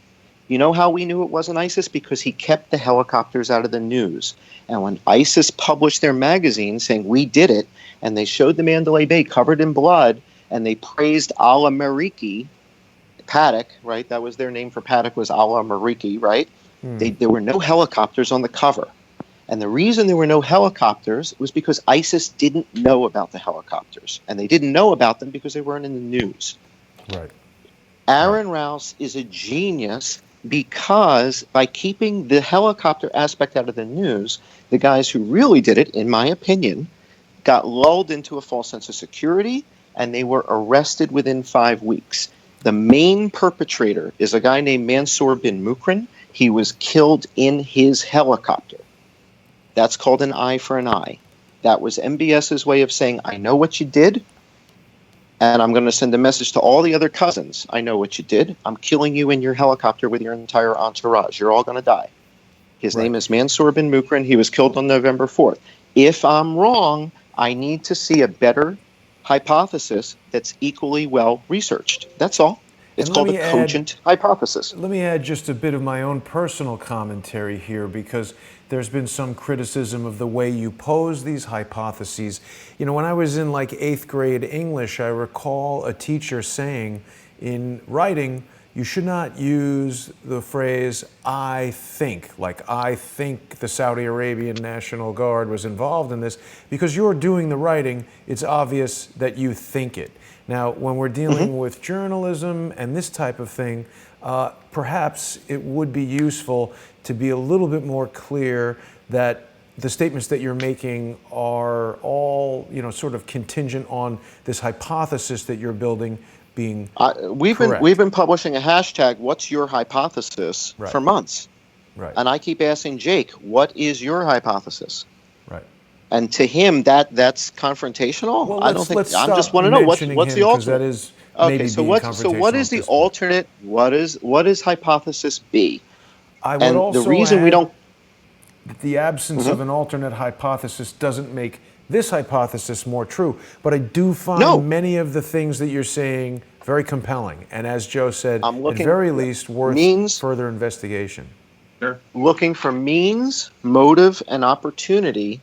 You know how we knew it wasn't ISIS? Because he kept the helicopters out of the news. And when ISIS published their magazine saying we did it, and they showed the Mandalay Bay covered in blood, and they praised Allah Mariki, Paddock, right? That was their name for Paddock, was Allah Mariki, right? There were no helicopters on the cover. And the reason there were no helicopters was because ISIS didn't know about the helicopters. And they didn't know about them because they weren't in the news. Right. Aaron Rouse is a genius because by keeping the helicopter aspect out of the news, the guys who really did it, in my opinion, got lulled into a false sense of security, and they were arrested within 5 weeks. The main perpetrator is a guy named Mansour bin Mukrin. He was killed in his helicopter. That's called an eye for an eye. That was MBS's way of saying, I know what you did, and I'm going to send a message to all the other cousins. I know what you did. I'm killing you in your helicopter with your entire entourage. You're all going to die. His name is Mansour bin Mukran. He was killed on November 4th. If I'm wrong, I need to see a better hypothesis that's equally well researched. That's all. It's called a cogent hypothesis. Let me add just a bit of my own personal commentary here, because there's been some criticism of the way you pose these hypotheses. You know, when I was in like 8th grade English, I recall a teacher saying in writing, you should not use the phrase, I think, like I think the Saudi Arabian National Guard was involved in this, because you're doing the writing, it's obvious that you think it. Now, when we're dealing with journalism and this type of thing, perhaps it would be useful to be a little bit more clear that the statements that you're making are all, you know, sort of contingent on this hypothesis that you're building being correct. We've been publishing a hashtag, what's your hypothesis, for months. Right. And I keep asking Jake, what is your hypothesis? Right. And to him, that's confrontational. Well, I don't think. let's I stop just want to know what's mentioning the him, 'cause alternate. that is Okay, maybe so being what is confrontational the at this point. alternate? What is hypothesis B? I would And also the reason we add don't. that the absence of an alternate hypothesis doesn't make this hypothesis more true. But I do find many of the things that you're saying very compelling, and as Joe said, at very least worth further investigation. Sure. Looking for means, motive, and opportunity.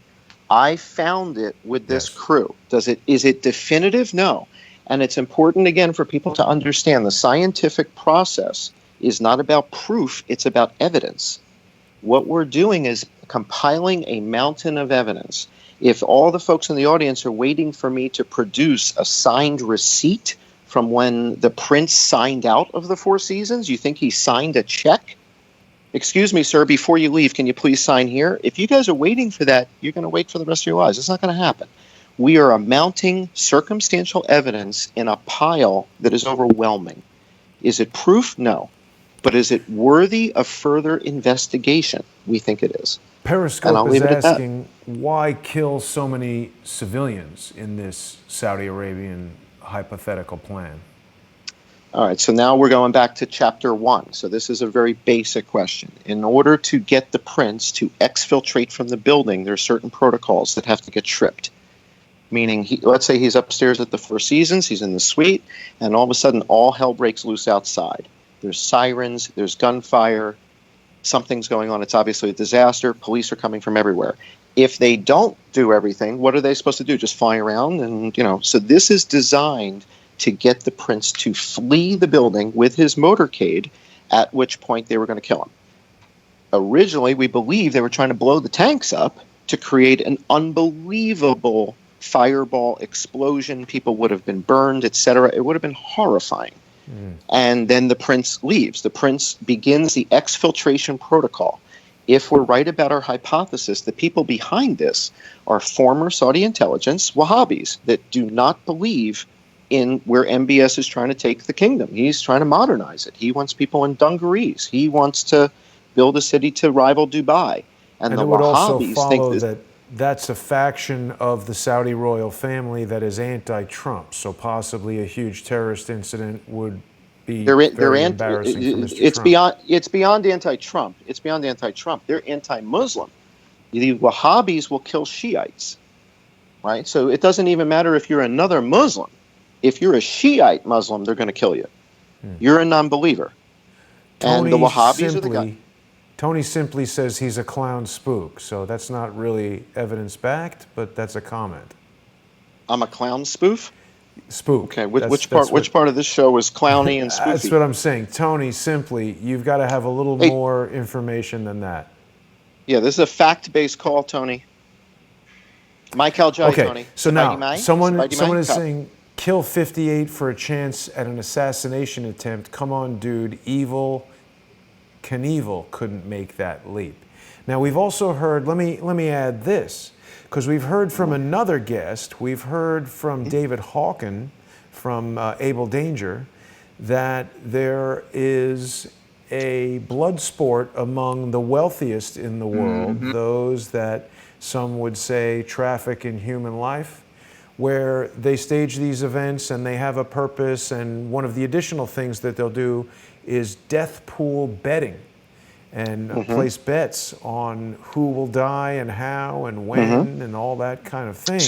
I found it with this crew. Is it definitive? No. And it's important, again, for people to understand the scientific process is not about proof, it's about evidence. What we're doing is compiling a mountain of evidence. If all the folks in the audience are waiting for me to produce a signed receipt from when the prince signed out of the Four Seasons, you think he signed a check? Excuse me, sir, before you leave, can you please sign here? If you guys are waiting for that, you're going to wait for the rest of your lives. It's not going to happen. We are mounting circumstantial evidence in a pile that is overwhelming. Is it proof? No. But is it worthy of further investigation? We think it is. Periscope is asking, why kill so many civilians in this Saudi Arabian hypothetical plan? All right, so now we're going back to chapter 1. So this is a very basic question. In order to get the prince to exfiltrate from the building, there are certain protocols that have to get tripped. Meaning, let's say he's upstairs at the Four Seasons, he's in the suite, and all of a sudden all hell breaks loose outside. There's sirens, there's gunfire, something's going on. It's obviously a disaster. Police are coming from everywhere. If they don't do everything, what are they supposed to do? Just fly around? And, so this is designed to get the prince to flee the building with his motorcade, at which point they were going to kill him. Originally, we believe they were trying to blow the tanks up to create an unbelievable fireball explosion. People would have been burned, etc. It would have been horrifying. And then the prince leaves. The prince begins the exfiltration protocol. If we're right about our hypothesis, the people behind this are former Saudi intelligence Wahhabis that do not believe in where MBS is trying to take the kingdom. He's trying to modernize it. He wants people in dungarees. He wants to build a city to rival Dubai. And the it would also Wahhabis follow think that that's a faction of the Saudi royal family that is anti-Trump. So possibly a huge terrorist incident would be very embarrassing for Mr. Trump. It's beyond anti-Trump. It's beyond anti-Trump. They're anti-Muslim. The Wahhabis will kill Shiites, right? So it doesn't even matter if you're another Muslim. If you're a Shiite Muslim, they're going to kill you. You're a non-believer. And the Wahhabis are the guys. Tony simply says he's a clown spook, so that's not really evidence-backed, but that's a comment. I'm a clown spoof? Spook. Okay, which part of this show is clowny and spoofy? That's what I'm saying. Tony, simply, you've got to have a little more information than that. Yeah, this is a fact-based call, Tony. Mike Aljai, okay, Tony. so now, someone is saying, kill 58 for a chance at an assassination attempt. Come on, dude, evil Knievel couldn't make that leap. Now, we've also heard, let me add this, because we've heard from another guest, we've heard from David Hawken from Able Danger, that there is a blood sport among the wealthiest in the world, those that some would say traffic in human life, where they stage these events and they have a purpose. And one of the additional things that they'll do is death pool betting and place bets on who will die and how and when and all that kind of thing.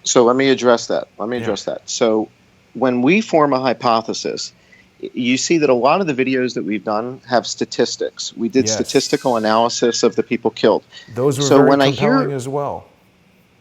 So let me address that. So when we form a hypothesis, you see that a lot of the videos that we've done have statistics. We did statistical analysis of the people killed. Those were very compelling as well.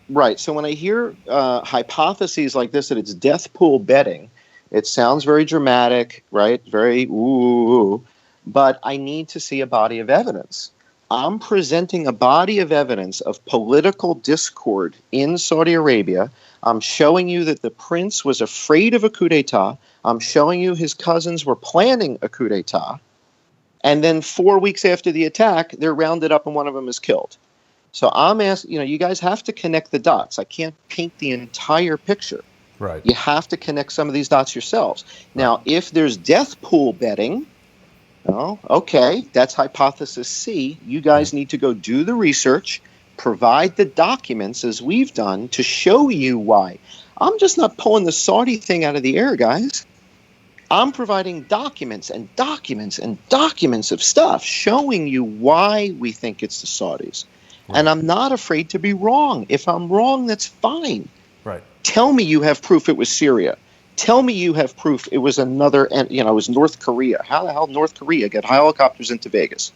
Right. So when I hear hypotheses like this, that it's death pool betting, it sounds very dramatic, right? Very ooh. But I need to see a body of evidence. I'm presenting a body of evidence of political discord in Saudi Arabia. I'm showing you that the prince was afraid of a coup d'etat. I'm showing you his cousins were planning a coup d'etat. And then 4 weeks after the attack, they're rounded up and one of them is killed. So I'm asking, you guys have to connect the dots. I can't paint the entire picture. Right. You have to connect some of these dots yourselves. Now, if there's death pool betting, well, okay, that's hypothesis C. You guys need to go do the research, provide the documents as we've done to show you why. I'm just not pulling the Saudi thing out of the air, guys. I'm providing documents and documents and documents of stuff showing you why we think it's the Saudis. Right. And I'm not afraid to be wrong. If I'm wrong, that's fine. Right. Tell me you have proof it was Syria. Tell me you have proof it was another, it was North Korea. How the hell North Korea get helicopters into Vegas?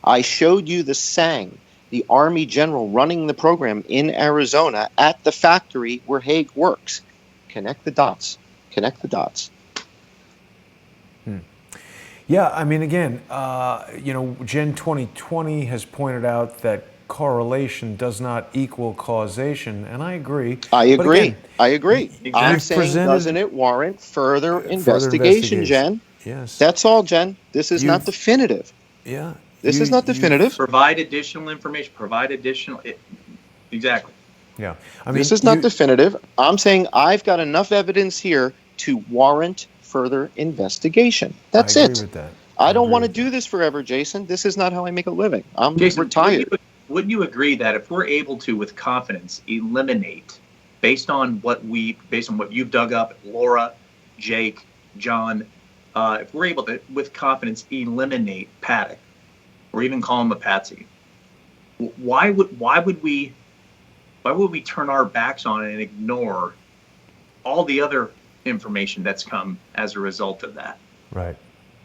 I showed you the Sang, the Army general running the program in Arizona at the factory where Haig works. Connect the dots. Connect the dots. Yeah, I mean, again, Gen 2020 has pointed out that correlation does not equal causation, and I agree. I agree. Exactly. I'm saying, doesn't it warrant further investigation, Jen? Yes. That's all, Jen. This is not definitive. Yeah. This is not definitive. Provide additional information. Exactly. Yeah. This is not definitive. I'm saying I've got enough evidence here to warrant further investigation. That's it. I agree with that. I don't want to do this forever, Jason. This is not how I make a living. I'm retired. Wouldn't you agree that if we're able to, with confidence, eliminate, based on what you've dug up, Laura, Jake, John, if we're able to, with confidence, eliminate Paddock, or even call him a patsy, why would we turn our backs on it and ignore all the other information that's come as a result of that? Right.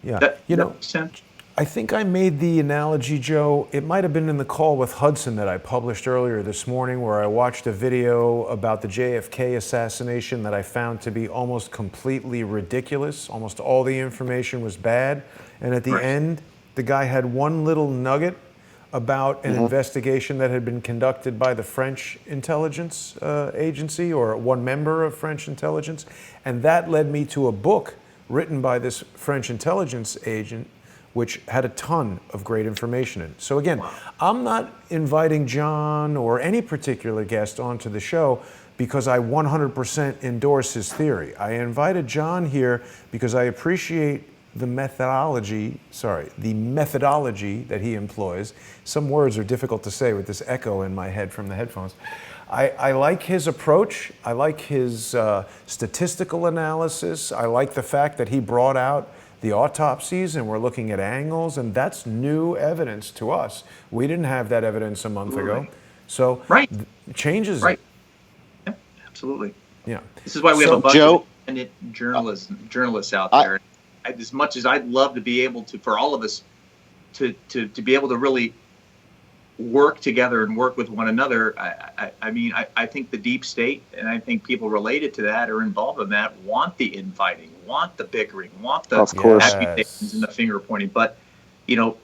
Yeah. That makes sense? I think I made the analogy, Joe. It might have been in the call with Hudson that I published earlier this morning, where I watched a video about the JFK assassination that I found to be almost completely ridiculous. Almost all the information was bad. And at the end, the guy had one little nugget about an investigation that had been conducted by the French intelligence agency, or one member of French intelligence. And that led me to a book written by this French intelligence agent, which had a ton of great information in it. So again, I'm not inviting John or any particular guest onto the show because I 100% endorse his theory. I invited John here because I appreciate the methodology that he employs. Some words are difficult to say with this echo in my head from the headphones. I like his approach. I like his statistical analysis. I like the fact that he brought out the autopsies and we're looking at angles, and that's new evidence to us. We didn't have that evidence a month ago. So changes it. Yeah, absolutely. Yeah. This is why we have a bunch of independent journalists out there. As much as I'd love to be able to, for all of us, to be able to really work together and work with one another, I think the deep state, and I think people related to that or involved in that, want the infighting, want the bickering, want the accusations and the finger pointing. But,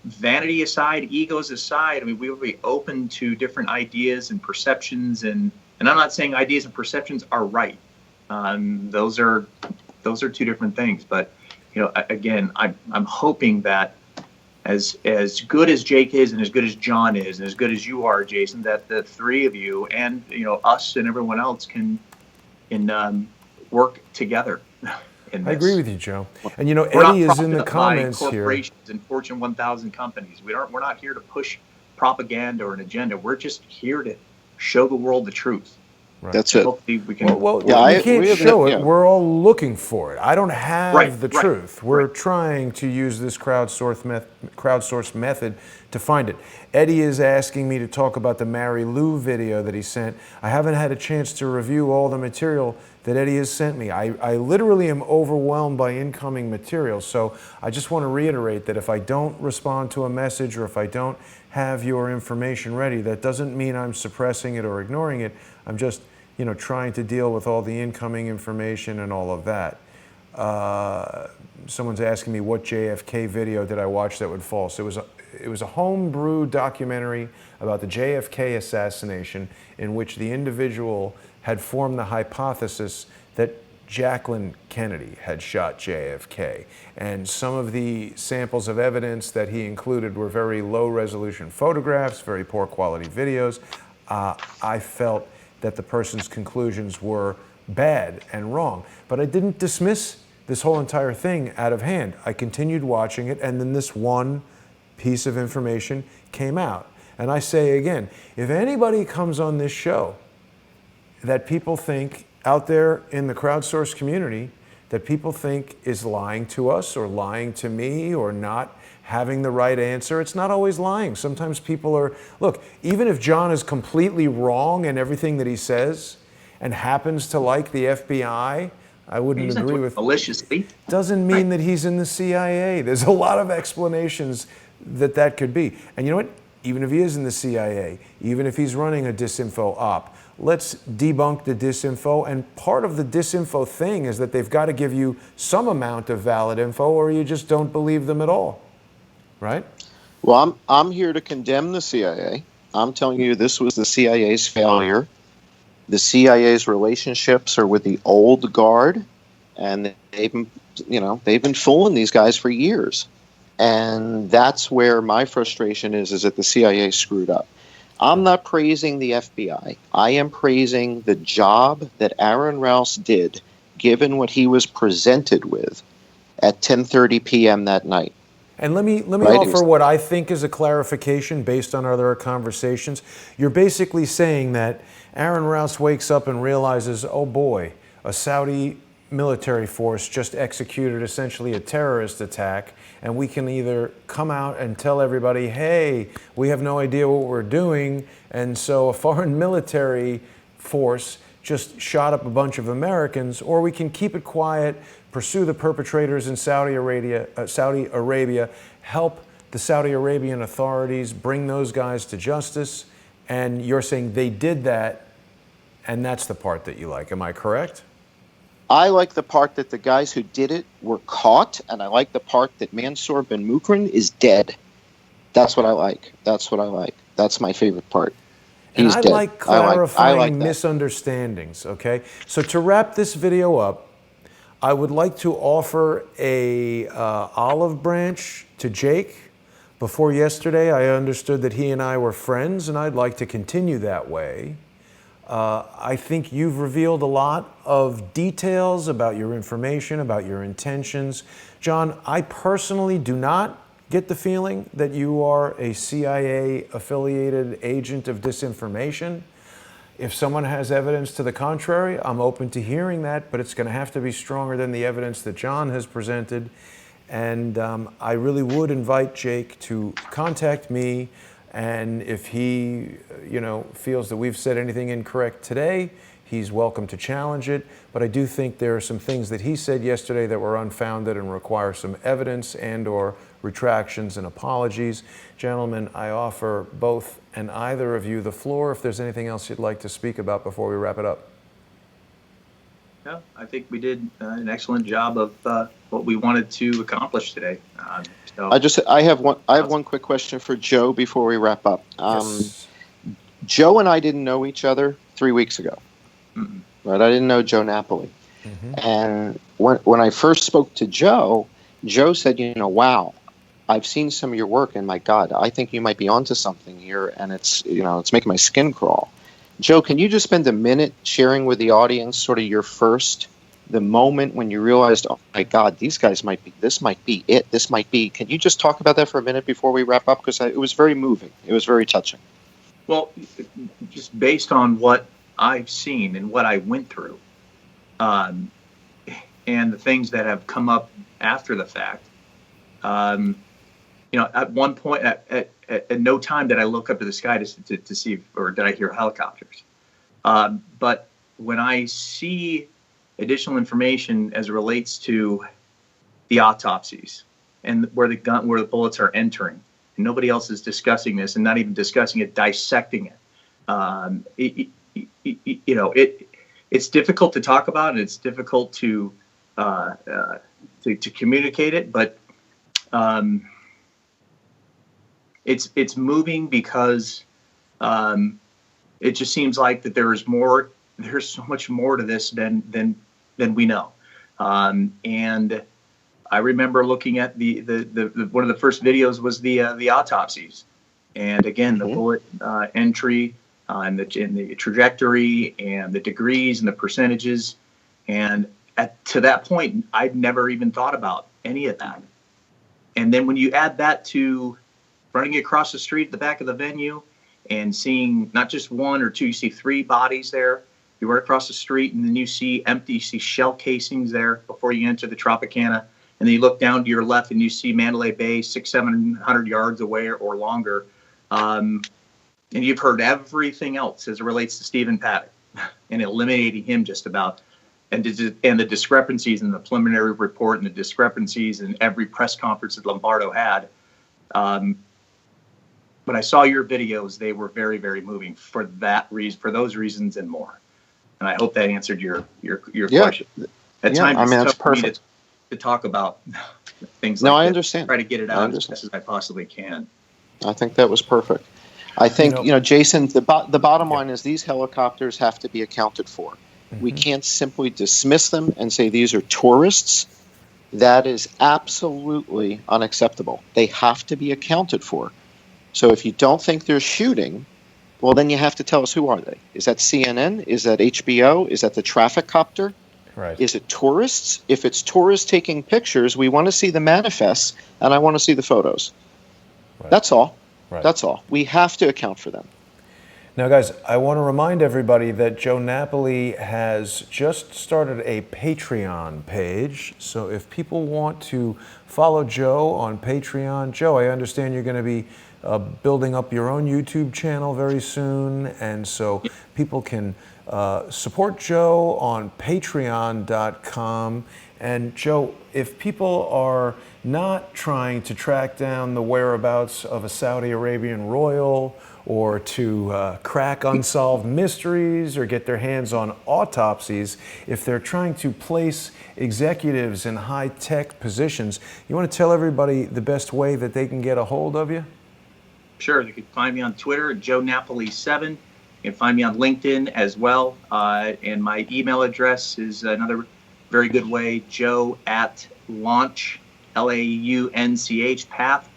vanity aside, egos aside, we will be open to different ideas and perceptions. And I'm not saying ideas and perceptions are right. Those are two different things. But, again, I'm hoping that as good as Jake is, and as good as John is, and as good as you are, Jason, that the three of you and us and everyone else can work together. in this. I agree with you, Joe. And We're Eddie not is in the comments by here. corporations and Fortune 1000 companies. We're not here to push propaganda or an agenda. We're just here to show the world the truth. Right. That's it. Hopefully we can. Well, we can't show it. We're all looking for it. I don't have the truth. We're trying to use this crowdsourced method to find it. Eddie is asking me to talk about the Mary Lou video that he sent. I haven't had a chance to review all the material that Eddie has sent me. I literally am overwhelmed by incoming material. So I just want to reiterate that if I don't respond to a message or if I don't have your information ready, that doesn't mean I'm suppressing it or ignoring it. I'm just, trying to deal with all the incoming information and all of that. Someone's asking me what JFK video did I watch that was false. It was a homebrew documentary about the JFK assassination in which the individual had formed the hypothesis that Jacqueline Kennedy had shot JFK. And some of the samples of evidence that he included were very low resolution photographs, very poor quality videos. I felt that the person's conclusions were bad and wrong. But I didn't dismiss this whole entire thing out of hand. I continued watching it, and then this one piece of information came out. And I say again, if anybody comes on this show that people think out there in the crowdsourced community that people think is lying to us or lying to me or not having the right answer, it's not always lying. Sometimes people are, look, even if John is completely wrong in everything that he says and happens to like the FBI, I wouldn't agree with maliciously. Doesn't mean that he's in the CIA. There's a lot of explanations that could be. And you know what? Even if he is in the CIA, even if he's running a disinfo op, let's debunk the disinfo. And part of the disinfo thing is that they've got to give you some amount of valid info or you just don't believe them at all. Right? Well, I'm here to condemn the CIA. I'm telling you this was the CIA's failure. The CIA's relationships are with the old guard, and they've been fooling these guys for years. And that's where my frustration is that the CIA screwed up. I'm not praising the FBI. I am praising the job that Aaron Rouse did, given what he was presented with at 10:30 p.m. that night. And let me offer what I think is a clarification based on other conversations. You're basically saying that Aaron Rouse wakes up and realizes, oh boy, a Saudi military force just executed essentially a terrorist attack, and we can either come out and tell everybody, hey, we have no idea what we're doing, and so a foreign military force just shot up a bunch of Americans, or we can keep it quiet, pursue the perpetrators in Saudi Arabia, help the Saudi Arabian authorities bring those guys to justice. And you're saying they did that, and that's the part that you like. Am I correct? I like the part that the guys who did it were caught, and I like the part that Mansour bin Mukran is dead. That's what I like. That's what I like. That's my favorite part. And I like clarifying misunderstandings, okay? So to wrap this video up, I would like to offer a olive branch to Jake. Before yesterday, I understood that he and I were friends, and I'd like to continue that way. I think you've revealed a lot of details about your information, about your intentions. John, I personally do not get the feeling that you are a CIA-affiliated agent of disinformation. If someone has evidence to the contrary, I'm open to hearing that, but it's going to have to be stronger than the evidence that John has presented. And I really would invite Jake to contact me, and if he, feels that we've said anything incorrect today, he's welcome to challenge it. But I do think there are some things that he said yesterday that were unfounded and require some evidence and/or retractions and apologies. Gentlemen, I offer both and either of you the floor if there's anything else you'd like to speak about before we wrap it up. Yeah, I think we did an excellent job of what we wanted to accomplish today. I have one quick question for Joe before we wrap up. Yes. Joe and I didn't know each other 3 weeks ago. Mm-hmm. Right? I didn't know Joe Napoli. Mm-hmm. And when I first spoke to Joe said, wow, I've seen some of your work, and my God, I think you might be onto something here, and it's making my skin crawl. Joe, can you just spend a minute sharing with the audience sort of your first the moment when you realized, oh my God, this might be it. This might be. Can you just talk about that for a minute before we wrap up? Because it was very moving. It was very touching. Well, just based on what I've seen and what I went through, and the things that have come up after the fact, at one point, at no time did I look up to the sky to see, or did I hear helicopters. But when I see additional information as it relates to the autopsies and where the bullets are entering, and nobody else is discussing this, and not even discussing it, dissecting it. It's difficult to talk about, and it's difficult to communicate it, but it's moving because it just seems like that there's so much more to this than we know. And I remember looking at the one of the first videos was the autopsies, and again, the bullet entry and the trajectory and the degrees and the percentages. And to that point, I'd never even thought about any of that. And then when you add that to running across the street at the back of the venue and seeing not just one or two, you see 3 bodies there. You run across the street and then you see shell casings there before you enter the Tropicana. And then you look down to your left and you see Mandalay Bay 600-700 yards away or longer. And you've heard everything else as it relates to Stephen Paddock and eliminating him just about. And the discrepancies in the preliminary report and the discrepancies in every press conference that Lombardo had. When I saw your videos, they were very, very moving for that reason, for those reasons and more. And I hope that answered your question. At times, it's tough for me to talk about things like that. I understand. Try to get it out as best as I possibly can. I think that was perfect. I think, Jason, the bottom line is these helicopters have to be accounted for. Mm-hmm. We can't simply dismiss them and say these are tourists. That is absolutely unacceptable. They have to be accounted for. So if you don't think they're shooting, well, then you have to tell us, who are they? Is that CNN? Is that HBO? Is that the traffic copter? Right. Is it tourists? If it's tourists taking pictures, we want to see the manifests, and I want to see the photos. Right. That's all. Right. That's all. We have to account for them. Now, guys, I want to remind everybody that Joe Napoli has just started a Patreon page. So if people want to follow Joe on Patreon, Joe, I understand you're going to be building up your own YouTube channel very soon. And so people can support Joe on patreon.com. And Joe, if people are not trying to track down the whereabouts of a Saudi Arabian royal or to crack unsolved mysteries or get their hands on autopsies, if they're trying to place executives in high-tech positions, you want to tell everybody the best way that they can get a hold of you? Sure. You can find me on Twitter at JoeNapoli7. You can find me on LinkedIn as well. And my email address is another very good way, joe@launch, LAUNCH, path,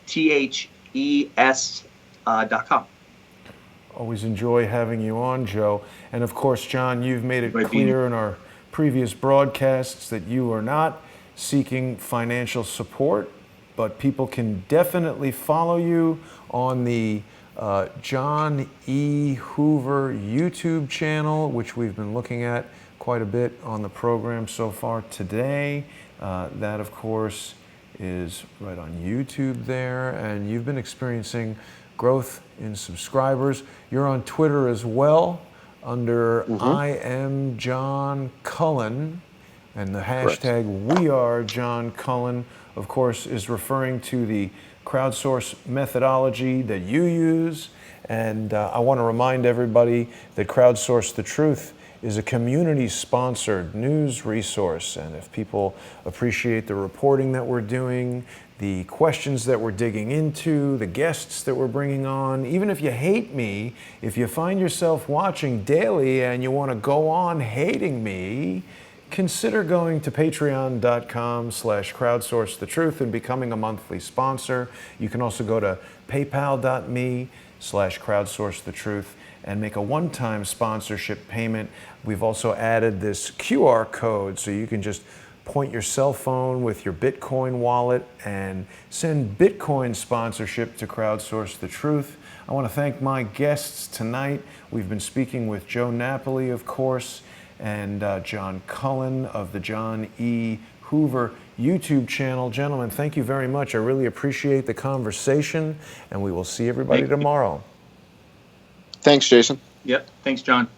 PATHES.com. Always enjoy having you on, Joe. And of course, John, you've made it clear in our previous broadcasts that you are not seeking financial support, but people can definitely follow you on the John E. Hoover YouTube channel, which we've been looking at quite a bit on the program so far today. That, of course, is right on YouTube there, and you've been experiencing growth in subscribers. You're on Twitter as well under I am John Cullen, and the hashtag We Are John Cullen, of course, is referring to the crowdsource methodology that you use. And I want to remind everybody that Crowdsource the Truth is a community-sponsored news resource. And if people appreciate the reporting that we're doing, the questions that we're digging into, the guests that we're bringing on, even if you hate me, if you find yourself watching daily and you want to go on hating me, consider going to patreon.com/crowdsourcethetruth and becoming a monthly sponsor. You can also go to paypal.me patreon.com/crowdsourcethetruth and make a one-time sponsorship payment. We've also added this QR code so you can just point your cell phone with your Bitcoin wallet and send Bitcoin sponsorship to Crowdsource the Truth. I want to thank my guests tonight. We've been speaking with Joe Napoli, of course, and John Cullen of the John E. Hoover YouTube channel. Gentlemen, thank you very much. I really appreciate the conversation, and we will see everybody tomorrow. Thanks, Jason. Yep. Thanks, John.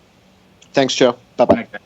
Thanks, Joe. Bye-bye. Okay.